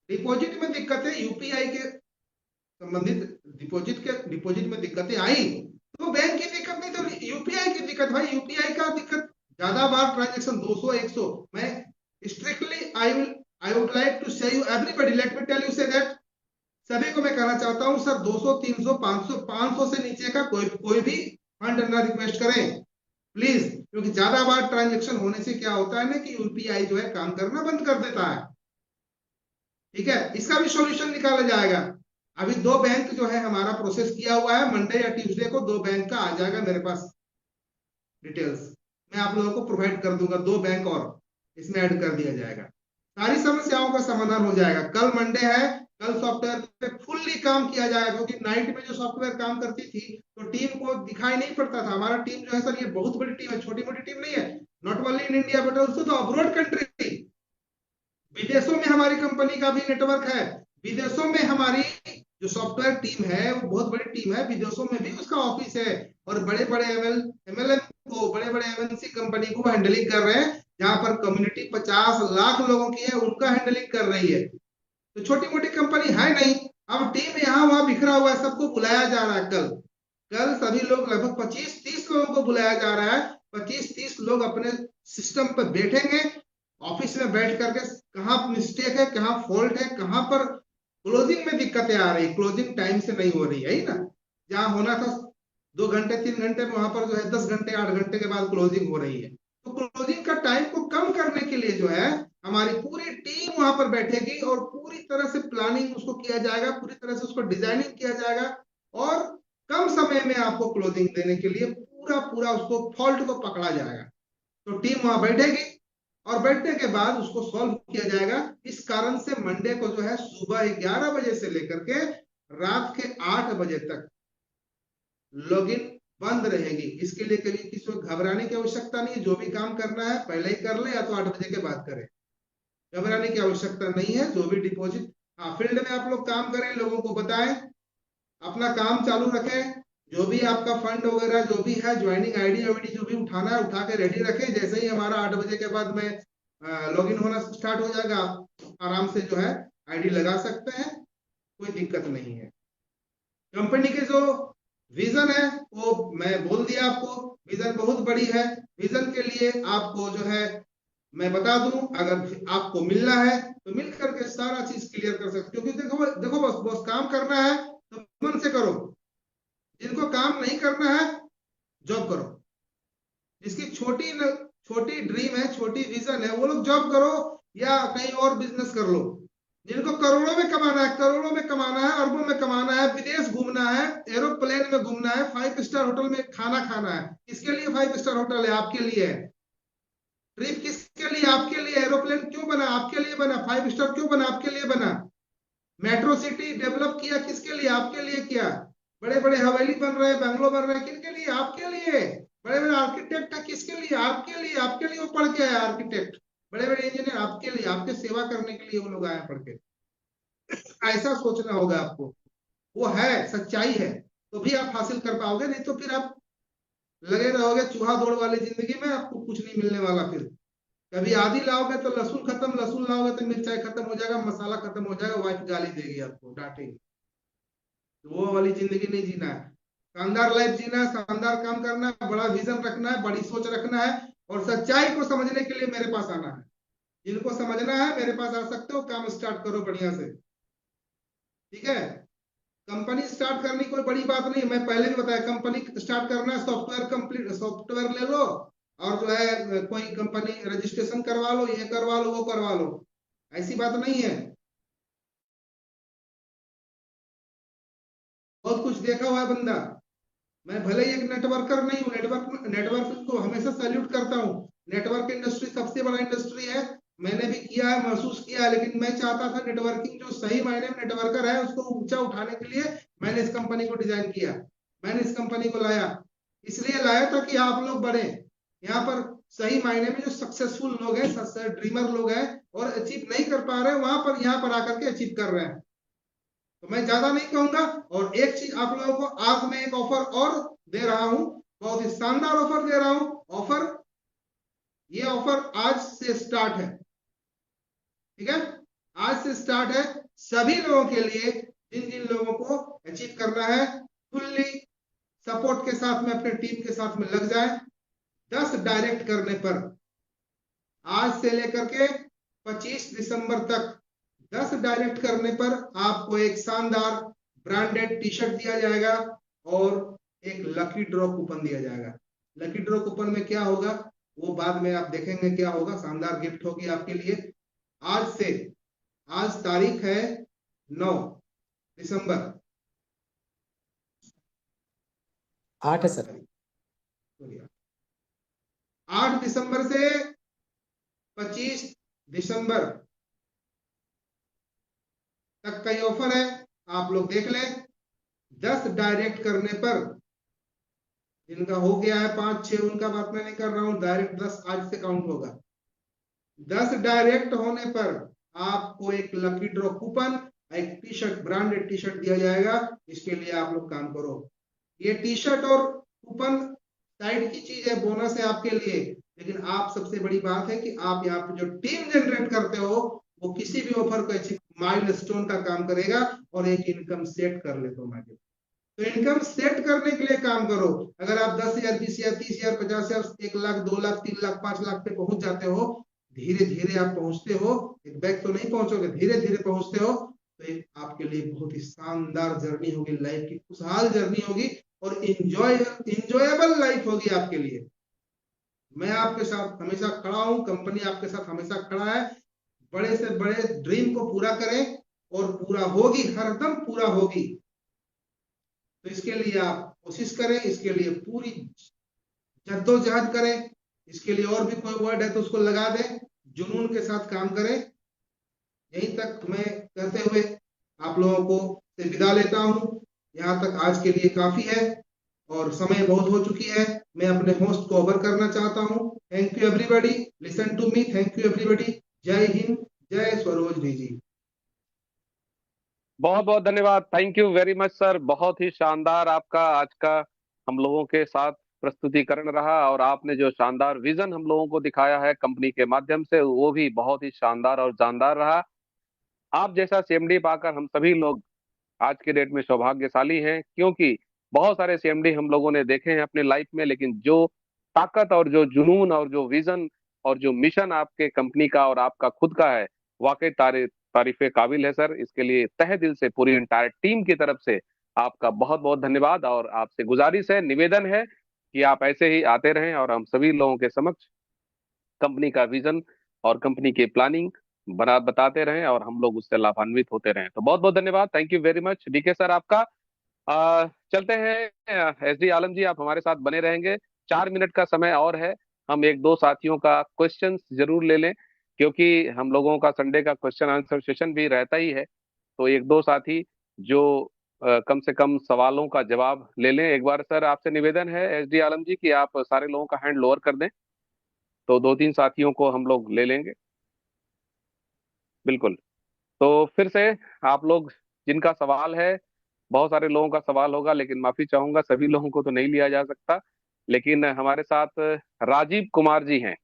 C: डिपॉजिट में दिक्कत है, यूपीआई के संबंधित डिपॉजिट में दिक्कतें आई तो बैंक की दिक्कत नहीं, तो यूपीआई की दिक्कत। भाई यूपीआई का दिक्कत, ज्यादा बार ट्रांजेक्शन 200 100, मैं strictly I would like to say you everybody, let me tell you say that, सभी को मैं कहना चाहता हूं सर 200 300 500 से नीचे का कोई भी फंड ना रिक्वेस्ट करें प्लीज, क्योंकि ज्यादा बार ट्रांजेक्शन होने से क्या होता है ना कि यूपीआई जो है काम करना बंद कर देता है। ठीक है, इसका भी सॉल्यूशन निकाला जाएगा। अभी 2 बैंक जो है हमारा प्रोसेस किया हुआ है, मंडे या ट्यूसडे को 2 बैंक का आ जाएगा मेरे पास डिटेल्स, मैं आप लोगों को प्रोवाइड कर दूंगा। 2 बैंक और इसमें ऐड कर दिया जाएगा, सारी समस्याओं का समाधान हो जाएगा। कल मंडे है, कल सॉफ्टवेयर पे फुल्ली काम किया जाएगा, क्योंकि नाइट में जो सॉफ्टवेयर काम करती थी तो टीम को दिखाई नहीं पड़ता था। हमारा टीम जो है सर, ये बहुत बड़ी टीम है, छोटी मोटी टीम नहीं है। Not only in India but also the abroad country, विदेशों में हमारी कंपनी का भी नेटवर्क है। विदेशों में हमारी जो सॉफ्टवेयर टीम है वो बहुत बड़ी टीम है, विदेशों में भी उसका ऑफिस है, और बड़े बड़े एमएलएम को, बड़े बड़े एमएनसी कंपनी को हैंडलिंग कर रहे हैं। जहां पर कम्युनिटी 50 लाख लोगों की है, उनका हैंडलिंग कर रही है। तो छोटी मोटी कंपनी है नहीं। अब टीम यहाँ वहां बिखरा हुआ है, सबको बुलाया जा रहा है। कल सभी लोग, लगभग 25-30 लोगों को बुलाया जा रहा है। 25-30 लोग अपने सिस्टम पर बैठेंगे, ऑफिस में बैठ करके कहाँ मिस्टेक है, कहाँ फॉल्ट है, कहाँ पर क्लोजिंग में दिक्कतें आ रही, क्लोजिंग टाइम से नहीं हो रही है ना, जहां होना था 2 घंटे 3 घंटे में, वहां पर जो है 10 घंटे 8 घंटे के बाद क्लोजिंग हो रही है। तो क्लोजिंग का टाइम को कम करने के लिए जो है हमारी पूरी टीम वहां पर बैठेगी, और पूरी तरह से प्लानिंग उसको किया जाएगा, पूरी तरह से उसको डिजाइनिंग किया जाएगा, और कम समय में आपको क्लोजिंग देने के लिए पूरा पूरा उसको फॉल्ट को पकड़ा जाएगा। तो टीम वहां बैठेगी, और बैठने के बाद उसको सॉल्व किया जाएगा। इस कारण से मंडे को जो है सुबह 11 बजे से लेकर के रात के 8 बजे तक लॉगिन बंद रहेगी। इसके लिए कभी किसी को घबराने की आवश्यकता नहीं है। जो भी काम करना है पहले ही कर ले, या तो 8 बजे के बाद करें, घबराने की आवश्यकता नहीं है। जो भी डिपॉजिट, हाँ फील्ड में आप लोग काम करें, लोगों को बताएं, अपना काम चालू रखें। जो भी आपका फंड वगैरह जो भी है, ज्वाइनिंग आईडी वाईडी जो भी उठाना है उठा के रेडी रखें। जैसे ही हमारा 8 बजे के बाद में लॉगिन होना स्टार्ट हो जाएगा, आप आराम से जो है आईडी लगा सकते हैं। कोई दिक्कत नहीं है। कंपनी के जो विजन है वो मैं बोल दिया आपको, विजन बहुत बड़ी है। विजन के लिए आपको जो है मैं बता दूं, अगर आपको मिलना है तो मिल करके सारा चीज क्लियर कर सकते, क्योंकि देखो देखो बस बस काम करना है तो मन से करो। जिनको काम नहीं करना है जॉब करो। जिसकी छोटी ड्रीम है, छोटी विजन है, वो लोग जॉब करो या कहीं और बिजनेस कर लो। जिनको करोड़ों में कमाना है, करोड़ों में कमाना है, अरबों में कमाना है, विदेश घूमना है, एरोप्लेन में घूमना है, 5 स्टार होटल में खाना खाना है, किसके लिए 5 स्टार होटल है? आपके लिए है। ट्रिप किसके लिए? आपके लिए। एरोप्लेन क्यों बना? आपके लिए बना। 5 स्टार क्यों बना? आपके लिए बना। मेट्रो सिटी डेवलप किया किसके लिए? आपके लिए किया। बड़े बड़े हवेली बन रहे हैं, बंगलो बन रहे हैं, किसके लिए? आपके लिए। बड़े बड़े आर्किटेक्ट है किसके लिए? आपके लिए। आपके लिए वो पढ़ के आया आर्किटेक्ट। बड़े बड़े इंजीनियर आपके लिए, आपके सेवा करने के लिए वो लोग आए पढ़ के। ऐसा सोचना होगा आपको। वो है, सच्चाई है, तो भी आप हासिल कर पाओगे, नहीं तो फिर आप लगे रहोगे चूहा दौड़ वाली जिंदगी में, आपको कुछ नहीं मिलने वाला। फिर कभी आदि लाओगे तो लहसुन खत्म, लहसुन लाओगे तो मिर्चाई खत्म हो जाएगा, मसाला खत्म हो जाएगा, वाइफ गाली देगी आपको, डांटेगी। तो वो वाली जिंदगी नहीं जीना है। शानदार लाइफ जीना है, शानदार काम करना है, बड़ा विजन रखना है, बड़ी सोच रखना है, और सच्चाई को समझने के लिए मेरे पास आना है। जिनको समझना है मेरे पास आ सकते हो, काम स्टार्ट करो बढ़िया से। ठीक है। कंपनी स्टार्ट करनी कोई बड़ी बात नहीं, मैं पहले भी बताया, कंपनी स्टार्ट करना है, सॉफ्टवेयर कंप्लीट, सॉफ्टवेयर ले लो और जो है कोई कंपनी रजिस्ट्रेशन करवा लो, ये करवा लो, वो करवा लो, ऐसी बात नहीं है। बहुत कुछ देखा हुआ है बंदा। मैं भले ही एक नेटवर्कर नहीं हूँ, नेटवर्क को हमेशा सैल्यूट करता हूँ। नेटवर्क इंडस्ट्री सबसे बड़ा इंडस्ट्री है, मैंने भी किया है, महसूस किया है, लेकिन मैं चाहता था नेटवर्किंग जो सही मायने में नेटवर्कर है उसको ऊंचा उठाने के लिए मैंने इस कंपनी को डिजाइन किया, मैंने इस कंपनी को लाया। इसलिए लाया था कि आप लोग बढ़े। यहाँ पर सही मायने में जो सक्सेसफुल लोग हैं, ड्रीमर लोग हैं और अचीव नहीं कर पा रहे, वहां पर यहाँ पर आकर के अचीव कर रहे हैं। तो मैं ज्यादा नहीं कहूंगा। और एक चीज आप लोगों को आज मैं एक ऑफर और दे रहा हूं, बहुत ही शानदार ऑफर दे रहा हूं। ऑफर, ये ऑफर आज से स्टार्ट है। ठीक है, आज से स्टार्ट है सभी लोगों के लिए, जिन जिन लोगों को अचीव करना है, फुल्ली सपोर्ट के साथ में अपने टीम के साथ में लग जाए। 10 डायरेक्ट करने पर आज से लेकर के 25 दिसंबर तक 10 डायरेक्ट करने पर आपको एक शानदार ब्रांडेड टी शर्ट दिया जाएगा और एक लकी ड्रॉ कूपन दिया जाएगा। लकी ड्रॉ कूपन में क्या होगा वो बाद में आप देखेंगे क्या होगा, शानदार गिफ्ट होगी आपके लिए। आज से, आज तारीख है 9 दिसंबर,
B: 8 है सर।
C: 8 दिसंबर से 25 दिसंबर तक का ये ऑफर है, आप लोग देख लें। 10 डायरेक्ट करने पर, जिनका हो गया है 5-6 उनका बात मैं नहीं कर रहा हूं, डायरेक्ट 10 आज से काउंट होगा। 10 डायरेक्ट होने पर आपको एक लकी ड्रॉ कूपन, एक T shirt, branded T shirt दिया जाएगा। इसके लिए आप लोग काम करो। ये टी शर्ट और कूपन साइड की चीज है, बोनस है आपके लिए, लेकिन आप सबसे बड़ी बात है कि आप यहाँ पे जो टीम जनरेट करते हो वो किसी भी ऑफर को अचीव माइलस्टोन का काम करेगा और एक इनकम सेट कर ले तो तो इनकम सेट करने के लिए काम करो। अगर आप 10,000, 20,000, 30,000, 50,000, 1 लाख, 2 लाख, 3 लाख, 5 लाख पे पहुंच जाते हो, धीरे धीरे आप पहुंचते हो, एक बैग तो नहीं पहुंचोगे, धीरे धीरे पहुंचते हो, तो एक आपके लिए बहुत ही शानदार जर्नी होगी, लाइफ की खुशहाल जर्नी होगी और इंजॉयबल लाइफ होगी आपके लिए। मैं आपके साथ हमेशा खड़ा हूं, कंपनी आपके साथ हमेशा खड़ा है। बड़े से बड़े ड्रीम को पूरा करें और पूरा होगी, हरदम पूरा होगी। तो इसके लिए आप कोशिश करें, इसके लिए पूरी जद्दोजहद करें। इसके लिए और भी कोई वर्ड है तो उसको लगा दें, जुनून के साथ काम करें। यहीं तक मैं कहते हुए आप लोगों को से विदा लेता हूं। यहाँ तक आज के लिए काफी है और समय बहुत हो चुकी है। मैं अपने होस्ट को ओवर करना चाहता हूं। Thank you everybody, listen to me. Thank you everybody. जय हिंद, जय स्वरोजनी जी।
A: बहुत बहुत धन्यवाद, thank you very much sir. बहुत ही शानदार आपका आज का हम लोगों के साथ प्रस्तुतिकरण रहा और आपने जो शानदार विजन हम लोगों को दिखाया है कंपनी के माध्यम से, वो भी बहुत ही शानदार और जानदार रहा। आप जैसा सीएमडी पाकर हम सभी लोग आज के डेट में सौभाग्यशाली हैं, क्योंकि बहुत सारे सीएमडी हम लोगों ने देखे हैं अपने लाइफ में, लेकिन जो ताकत और जो जुनून और जो विजन और जो मिशन आपके कंपनी का और आपका खुद का है, वाकई तारीफे काबिल है सर। इसके लिए तहे दिल से पूरी इंटायर टीम की तरफ से आपका बहुत बहुत धन्यवाद। और आपसे गुजारिश है, निवेदन है कि आप ऐसे ही आते रहें और हम सभी लोगों के समक्ष कंपनी का विजन और कंपनी की प्लानिंग बना बताते रहें और हम लोग उससे लाभान्वित होते रहें। तो बहुत बहुत धन्यवाद, thank you very much DK sir आपका। चलते हैं एसडी आलम जी, आप हमारे साथ बने रहेंगे। 4 मिनट का समय और है, हम एक दो साथियों का क्वेश्चन जरूर ले लें, क्योंकि हम लोगों का संडे का क्वेश्चन आंसर सेशन भी रहता ही है। तो एक दो साथी जो कम से कम सवालों का जवाब ले लें। एक बार सर आपसे निवेदन है एसडी आलम जी कि आप सारे लोगों का हैंड लोअर कर दें, तो दो तीन साथियों को हम लोग ले लेंगे। बिल्कुल। तो फिर से आप लोग जिनका सवाल है, बहुत सारे लोगों का सवाल होगा, लेकिन माफी चाहूंगा सभी लोगों को तो नहीं लिया जा सकता। लेकिन हमारे साथ राजीव कुमार जी हैं।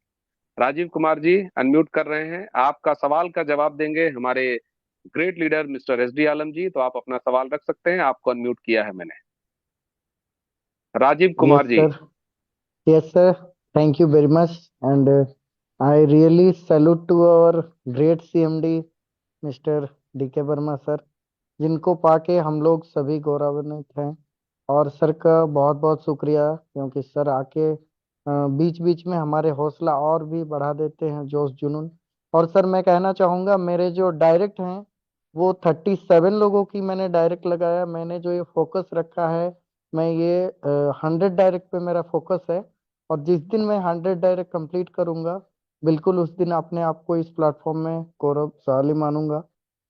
A: राजीव कुमार जी अनम्यूट कर रहे हैं, आपका सवाल का जवाब देंगे हमारे ग्रेट लीडर मिस्टर एसडी आलम जी। तो आप अपना सवाल रख सकते हैं, आपको अनम्यूट किया है मैंने। Rajiv Kumar
D: Yes,
A: ji.
D: sir. Yes, sir. Thank you very much. And I really salute to our great CMD, Mr. DK Verma sir, जिनको पाके हम लोग सभी गौरवान्वित हैं। और सर का बहुत बहुत शुक्रिया, क्योंकि सर आके बीच बीच में हमारे हौसला और भी बढ़ा देते हैं, जोश जुनून। और सर मैं कहना चाहूँगा, मेरे जो डायरेक्ट हैं वो 37 लोगों की मैंने डायरेक्ट लगाया। मैंने जो ये फोकस रखा है, मैं ये 100 डायरेक्ट पे मेरा फोकस है। और जिस दिन मैं 100 डायरेक्ट कंप्लीट करूंगा, बिल्कुल उस दिन अपने आप को इस प्लेटफॉर्म में गौरवशाली मानूंगा।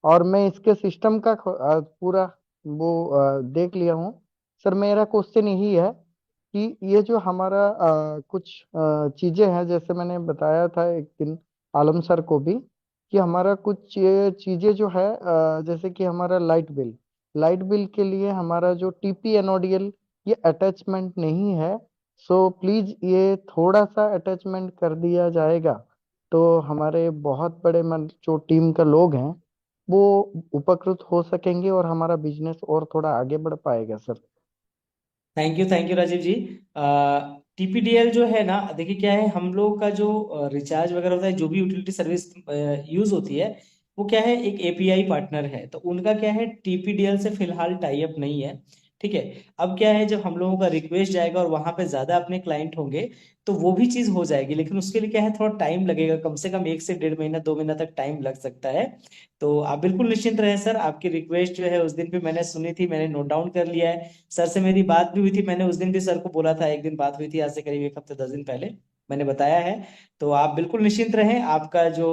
D: और मैं इसके सिस्टम का पूरा वो देख लिया हूँ। सर मेरा क्वेश्चन यही है कि ये जो हमारा कुछ चीजें हैं, जैसे मैंने बताया था एक दिन आलम सर को भी, कि हमारा कुछ ये चीजें जो है जैसे कि हमारा लाइट बिल के लिए हमारा जो टीपी एनओडीएल ये अटैचमेंट नहीं है। सो प्लीज ये थोड़ा सा अटैचमेंट कर दिया जाएगा, तो हमारे बहुत बड़े जो टीम का लोग हैं वो उपकृत हो सकेंगे और हमारा बिजनेस और थोड़ा आगे बढ़ पाएगा सर।
B: थैंक यू राजीव जी। टीपीडीएल जो है ना, देखिए क्या है, हम लोग का जो रिचार्ज वगैरह होता है, जो भी यूटिलिटी सर्विस यूज होती है, वो क्या है, एक एपीआई पार्टनर है, तो उनका क्या है, टीपीडीएल से फिलहाल टाई अप नहीं है। ठीक है। अब क्या है, जब हम लोगों का रिक्वेस्ट जाएगा और वहां पे ज्यादा अपने क्लाइंट होंगे, तो वो भी चीज हो जाएगी, लेकिन उसके लिए क्या है, थोड़ा टाइम लगेगा, कम से कम 1 से 1.5 महीना 2 महीना तक टाइम लग सकता है। तो आप बिल्कुल निश्चिंत रहें सर, आपकी रिक्वेस्ट जो है उस दिन भी मैंने सुनी थी, मैंने नोट डाउन कर लिया है। सर से मेरी बात भी हुई थी, मैंने उस दिन भी सर को बोला था, एक दिन बात हुई थी, आज से करीब 1 हफ्ते 10 दिन पहले मैंने बताया है। तो आप बिल्कुल निश्चिंत रहें, आपका जो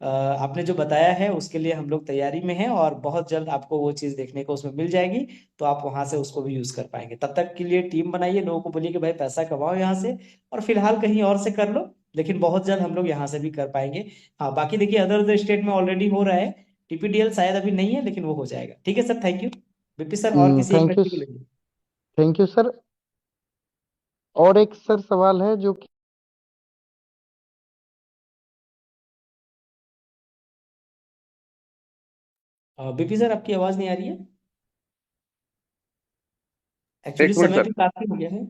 B: आपने जो बताया है उसके लिए हम लोग तैयारी में हैं, और बहुत जल्द आपको वो चीज़ देखने को उसमें मिल जाएगी, तो आप वहां से उसको भी यूज कर पाएंगे। तब तक के लिए टीम बनाइए, लोगों को बोलिए कि भाई पैसा कमाओ यहाँ से, और फिलहाल कहीं और से कर लो, लेकिन बहुत जल्द हम लोग यहाँ से भी कर पाएंगे। हाँ, बाकी देखिए अदर अदर स्टेट में ऑलरेडी हो रहा है, टीपीडीएल शायद अभी नहीं है, लेकिन वो हो जाएगा। ठीक है sir, thank you. VP sir, और किसी एक
D: थैंक यू।
B: व्यक्ति को ले लीजिए।
D: Thank you sir. और एक सर सवाल है जो कि
B: बीपी सर, आपकी आवाज नहीं आ रही है, एक्चुअली
A: एक मिनट
B: समय
A: सर।
B: भी काफी हो गया है।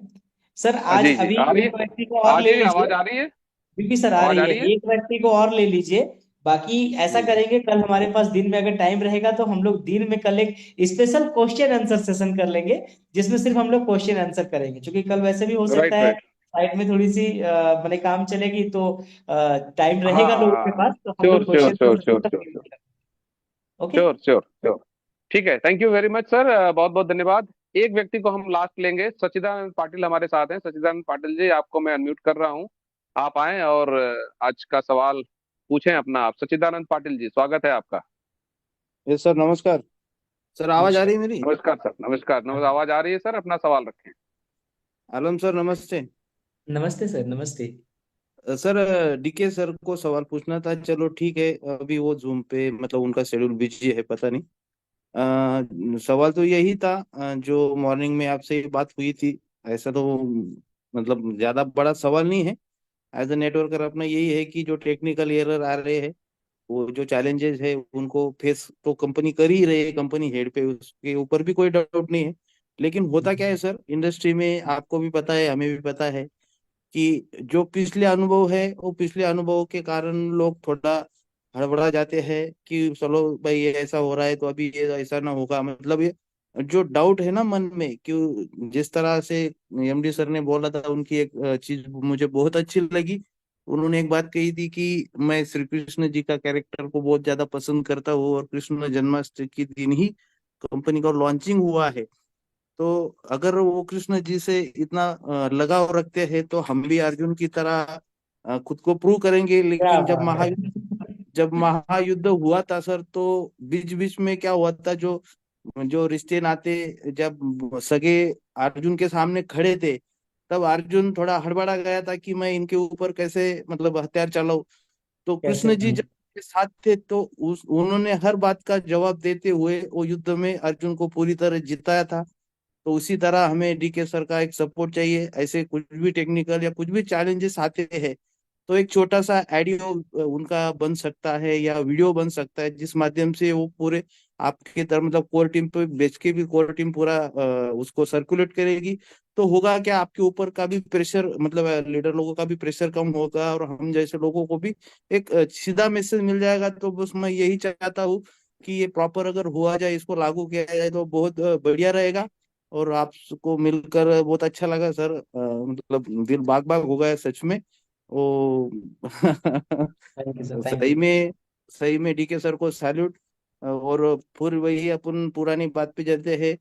B: सर
A: हाँ
B: आज
A: जी जी,
B: अभी
A: आ रही है।
B: एक व्यक्ति को और
A: आ
B: ले
A: रही है,
B: लीजिए।
A: आवाज आ रही है।
B: बीपी सर आ
A: आवाज आ
B: रही है,
A: रही है।
B: एक व्यक्ति को और ले लीजिए। बाकी ऐसा
A: हम्म।
B: करेंगे, कल हमारे पास दिन में अगर टाइम रहेगा तो हम लोग दिन में कल एक स्पेशल क्वेश्चन आंसर सेशन कर लेंगे, जिसमें सिर्फ हम लोग क्वेश्चन आंसर करेंगे, क्योंकि कल वैसे भी हो सकता
A: राइट
B: है
A: राइट।
B: साइट में थोड़ी सी मैंने काम चलेगी, तो टाइम
A: हाँ
B: रहेगा लोगों के
A: हाँ,
B: पास, तो हम
A: श्योर
B: लोग
A: श्योर
B: क्वेश्चन का
A: श्योर
B: सेशन
A: श्योर
B: तक
A: श्योर
B: यूज
A: श्योर।
B: करेंगे। ओके।
A: Sure sure sure. ठीक है, thank you very much sir, बहुत बहुत धन्यवाद। एक व्यक्ति को हम लास्ट लेंगे, सच्चिदानंद पाटिल हमारे साथ हैं। सच्चिदानंद पाटिल जी, आपको मैं अनम्यूट कर रहा हूँ, आप आए और आज का सवाल पूछें अपना। आप सच्चिदानंद पाटिल जी, स्वागत है आपका।
E: यस सर, नमस्कार। सर आवाज आ
B: नमस्कार।
E: रही है मेरी?
A: नमस्कार सर, नमस्कार नमस्कार, आवाज आ रही है सर, अपना सवाल रखें।
E: आलम सर नमस्ते।
B: नमस्ते सर, नमस्ते।
E: सर डीके सर को सवाल पूछना था। चलो ठीक है, अभी वो जूम पे मतलब उनका शेड्यूल बिजी है, पता नहीं। सवाल तो यही था, जो मॉर्निंग में आपसे बात हुई थी। ऐसा तो मतलब ज्यादा बड़ा सवाल नहीं है। एज अ नेटवर्कर अपना यही है कि जो टेक्निकल एरर आ रहे हैं वो जो चैलेंजेस है उनको फेस तो कंपनी कर ही रही है, कंपनी हेड पे, उसके ऊपर भी कोई डाउट नहीं है। लेकिन होता क्या है सर, इंडस्ट्री में आपको भी पता है, हमें भी पता है कि जो पिछले अनुभव है, वो पिछले अनुभव के कारण लोग थोड़ा हड़बड़ा जाते हैं कि चलो भाई ये ऐसा हो रहा है तो अभी ये ऐसा ना होगा, मतलब ये जो डाउट है ना मन में, कि जिस तरह से एमडी सर ने बोला था, उनकी एक चीज मुझे बहुत अच्छी लगी। उन्होंने एक बात कही थी कि मैं श्री कृष्ण जी का कैरेक्टर को बहुत ज्यादा पसंद करता हूँ, और कृष्ण जन्माष्टमी के दिन ही कंपनी का लॉन्चिंग हुआ है। तो अगर वो कृष्ण जी से इतना लगाव रखते हैं तो हम भी अर्जुन की तरह खुद को प्रूव करेंगे।
B: क्या
E: लेकिन
B: बात है।
E: जब महायुद्ध हुआ था सर, तो बीच बीच में क्या हुआ था, जो जो रिश्ते नाते जब सगे अर्जुन के सामने खड़े थे, तब अर्जुन थोड़ा हड़बड़ा गया था कि मैं इनके ऊपर कैसे मतलब हथियार चलाऊं। तो
B: कैसे।
E: कृष्ण जी जब के साथ थे, तो उन्होंने हर बात का जवाब देते हुए वो युद्ध में अर्जुन को पूरी तरह जिताया था। तो उसी तरह हमें डीके सर का एक सपोर्ट चाहिए। ऐसे कुछ भी टेक्निकल या कुछ भी चैलेंजेस आते हैं, तो एक छोटा सा ऑडियो उनका बन सकता है या वीडियो बन सकता है, जिस माध्यम से वो पूरे आपके तरफ मतलब कोर टीम पे बेच के भी कोर टीम पूरा उसको सर्कुलेट करेगी। तो होगा क्या, आपके ऊपर का भी प्रेशर, मतलब लीडर लोगों का भी प्रेशर कम होगा, और हम जैसे लोगों को भी एक सीधा मैसेज मिल जाएगा। तो बस मैं यही चाहता हूँ कि ये प्रॉपर अगर हुआ जाए, इसको लागू किया जाए, तो बहुत बढ़िया रहेगा। और आपको मिलकर बहुत अच्छा लगा सर, मतलब दिल बाग बाग हो गया सच में। ओ
B: थैंक यू सर, थैंक
E: सही
B: यू।
E: में, सही में डीके सर को सैल्यूट। और फिर वही अपन पुरानी बात पे चलते हैं।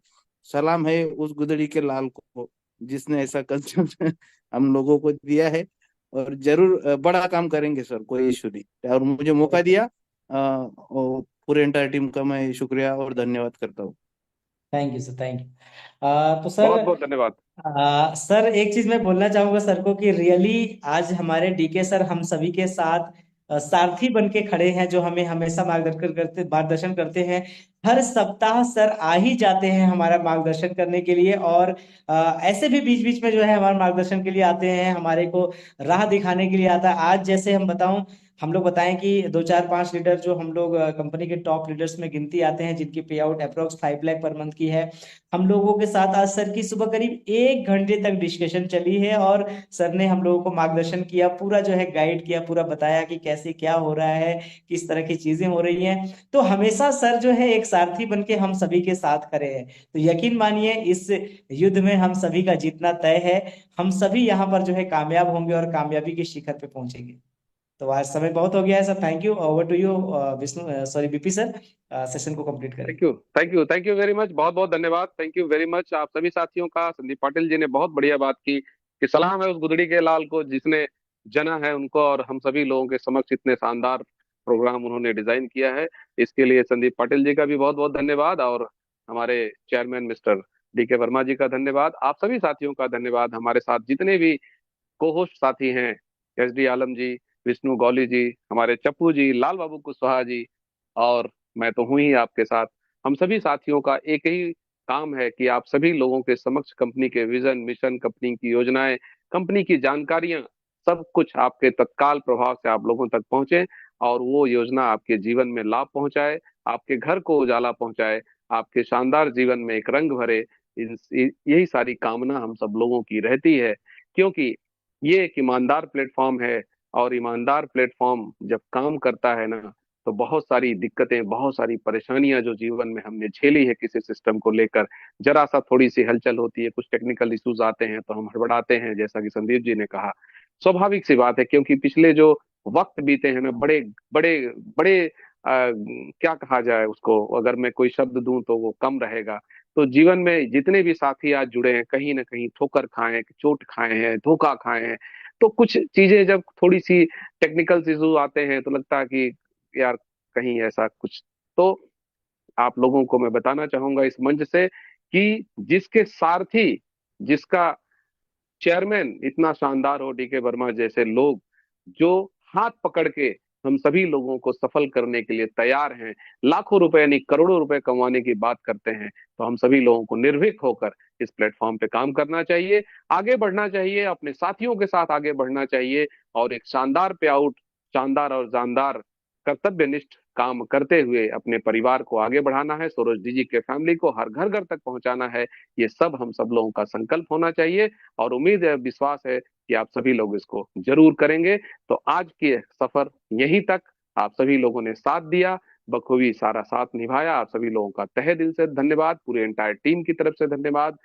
E: सलाम है उस गुदड़ी के लाल को, जिसने ऐसा कंसेप्ट हम लोगों को दिया है। और जरूर बड़ा काम करेंगे सर, कोई इशू नहीं। और मुझे मौका दिया, और पूरे एंटायर टीम का मैं शुक्रिया और धन्यवाद करता हूँ।
B: Thank you sir, thank you. तो सर,
A: बहुत बहुत धन्यवाद।
B: सर एक चीज मैं बोलना चाहूंगा सर को कि रियली आज हमारे डीके सर हम सभी के साथ सारथी बन के खड़े हैं, जो हमें हमेशा मार्गदर्शन करते हैं। हर सप्ताह सर आ ही जाते हैं हमारा मार्गदर्शन करने के लिए, और ऐसे भी बीच बीच में जो है हमारे मार्गदर्शन के लिए आते हैं, हमारे को राह दिखाने के लिए आता है। आज जैसे हम लोग बताएं कि 2 4 5 लीडर जो हम लोग कंपनी के टॉप लीडर्स में गिनती आते हैं, जिनकी पे out approx 5 lakh per month की है। हम लोगों के साथ आज सर की सुबह करीब 1 घंटे तक डिस्कशन चली है, और सर ने हम लोगों को मार्गदर्शन किया, पूरा जो है गाइड किया, पूरा बताया कि कैसे क्या हो रहा है, किस तरह की चीजें हो रही हैं। तो हमेशा सर जो है एक सारथी बन के हम सभी के साथ खड़े हैं। तो यकीन मानिए इस युद्ध में हम सभी का जीतना तय है। हम सभी यहाँ पर जो है कामयाब होंगे और कामयाबी के शिखर पे पहुंचेंगे। तो आज समय बहुत हो गया है sir, thank you, over to you Vishnu, sorry BP sir, session को कंप्लीट करें।
A: Thank you, thank you, thank you very much, बहुत बहुत धन्यवाद। थैंक यू वेरी मच आप सभी साथियों का। संदीप पाटिल जी ने बहुत बढ़िया बात की कि सलाम है उस गुदड़ी के लाल को जिसने जना है उनको, और हम सभी लोगों के समक्ष इतने शानदार प्रोग्राम उन्होंने डिजाइन किया है। इसके लिए संदीप पाटिल जी का भी बहुत बहुत धन्यवाद, और हमारे चेयरमैन मिस्टर डीके वर्मा जी का धन्यवाद। आप सभी साथियों का धन्यवाद। हमारे साथ जितने भी को होस्ट साथी हैं, एस डी आलम जी, विष्णु गौली जी, हमारे चप्पू जी, लाल बाबू कुशवाहा जी, और मैं तो हूं ही आपके साथ। हम सभी साथियों का एक ही काम है कि आप सभी लोगों के समक्ष कंपनी के विजन, मिशन, कंपनी की योजनाएं, कंपनी की जानकारियां, सब कुछ आपके तत्काल प्रभाव से आप लोगों तक पहुंचे, और वो योजना आपके जीवन में लाभ पहुंचाए, आपके घर को उजाला पहुंचाए, आपके शानदार जीवन में एक रंग भरे। यही सारी कामना हम सब लोगों की रहती है, क्योंकि ये एक ईमानदार प्लेटफॉर्म है। और ईमानदार प्लेटफॉर्म जब काम करता है ना, तो बहुत सारी दिक्कतें, बहुत सारी परेशानियां जो जीवन में हमने झेली है किसी सिस्टम को लेकर, जरा सा थोड़ी सी हलचल होती है, कुछ टेक्निकल इश्यूज आते हैं तो हम हड़बड़ाते हैं, जैसा कि संदीप जी ने कहा। स्वाभाविक सी बात है, क्योंकि पिछले जो वक्त बीते हैं ना, बड़े बड़े बड़े क्या कहा जाए उसको, अगर मैं कोई शब्द दूं तो वो कम रहेगा। तो जीवन में जितने भी साथी आज जुड़े हैं, कहीं ना कहीं ठोकर खाए हैं, चोट खाए हैं, धोखा खाए हैं। तो कुछ चीजें जब थोड़ी सी टेक्निकल इशू आते हैं तो लगता है कि यार कहीं ऐसा कुछ। तो आप लोगों को मैं बताना चाहूंगा इस मंच से कि जिसके सारथी, जिसका चेयरमैन इतना शानदार हो, डीके वर्मा जैसे लोग जो हाथ पकड़ के हम सभी लोगों को सफल करने के लिए तैयार हैं, लाखों रुपए यानी करोड़ों रुपए कमाने की बात करते हैं, तो हम सभी लोगों को निर्भीक होकर इस प्लेटफॉर्म पे काम करना चाहिए, आगे बढ़ना चाहिए, अपने साथियों के साथ आगे बढ़ना चाहिए, और एक शानदार पे आउट, शानदार और जानदार कर्तव्यनिष्ठ काम करते हुए अपने परिवार को आगे बढ़ाना है, सरोज जी के फैमिली को हर घर घर तक पहुंचाना है। ये सब हम सब लोगों का संकल्प होना चाहिए और उम्मीद है, विश्वास है कि आप सभी लोग इसको जरूर करेंगे। तो आज के सफर यहीं तक, आप सभी लोगों ने साथ दिया, बखूबी सारा साथ निभाया। आप सभी लोगों का तहे दिल से धन्यवाद, पूरे एंटायर टीम की तरफ से धन्यवाद।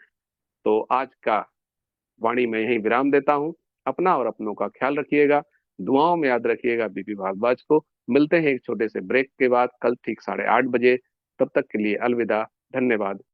A: तो आज का वाणी में यही विराम देता हूं। अपना और अपनों का ख्याल रखिएगा, दुआओं में याद रखिएगा बीपी भारद्वाज को। मिलते हैं एक छोटे से ब्रेक के बाद कल ठीक 8:30 बजे। तब तक के लिए अलविदा, धन्यवाद।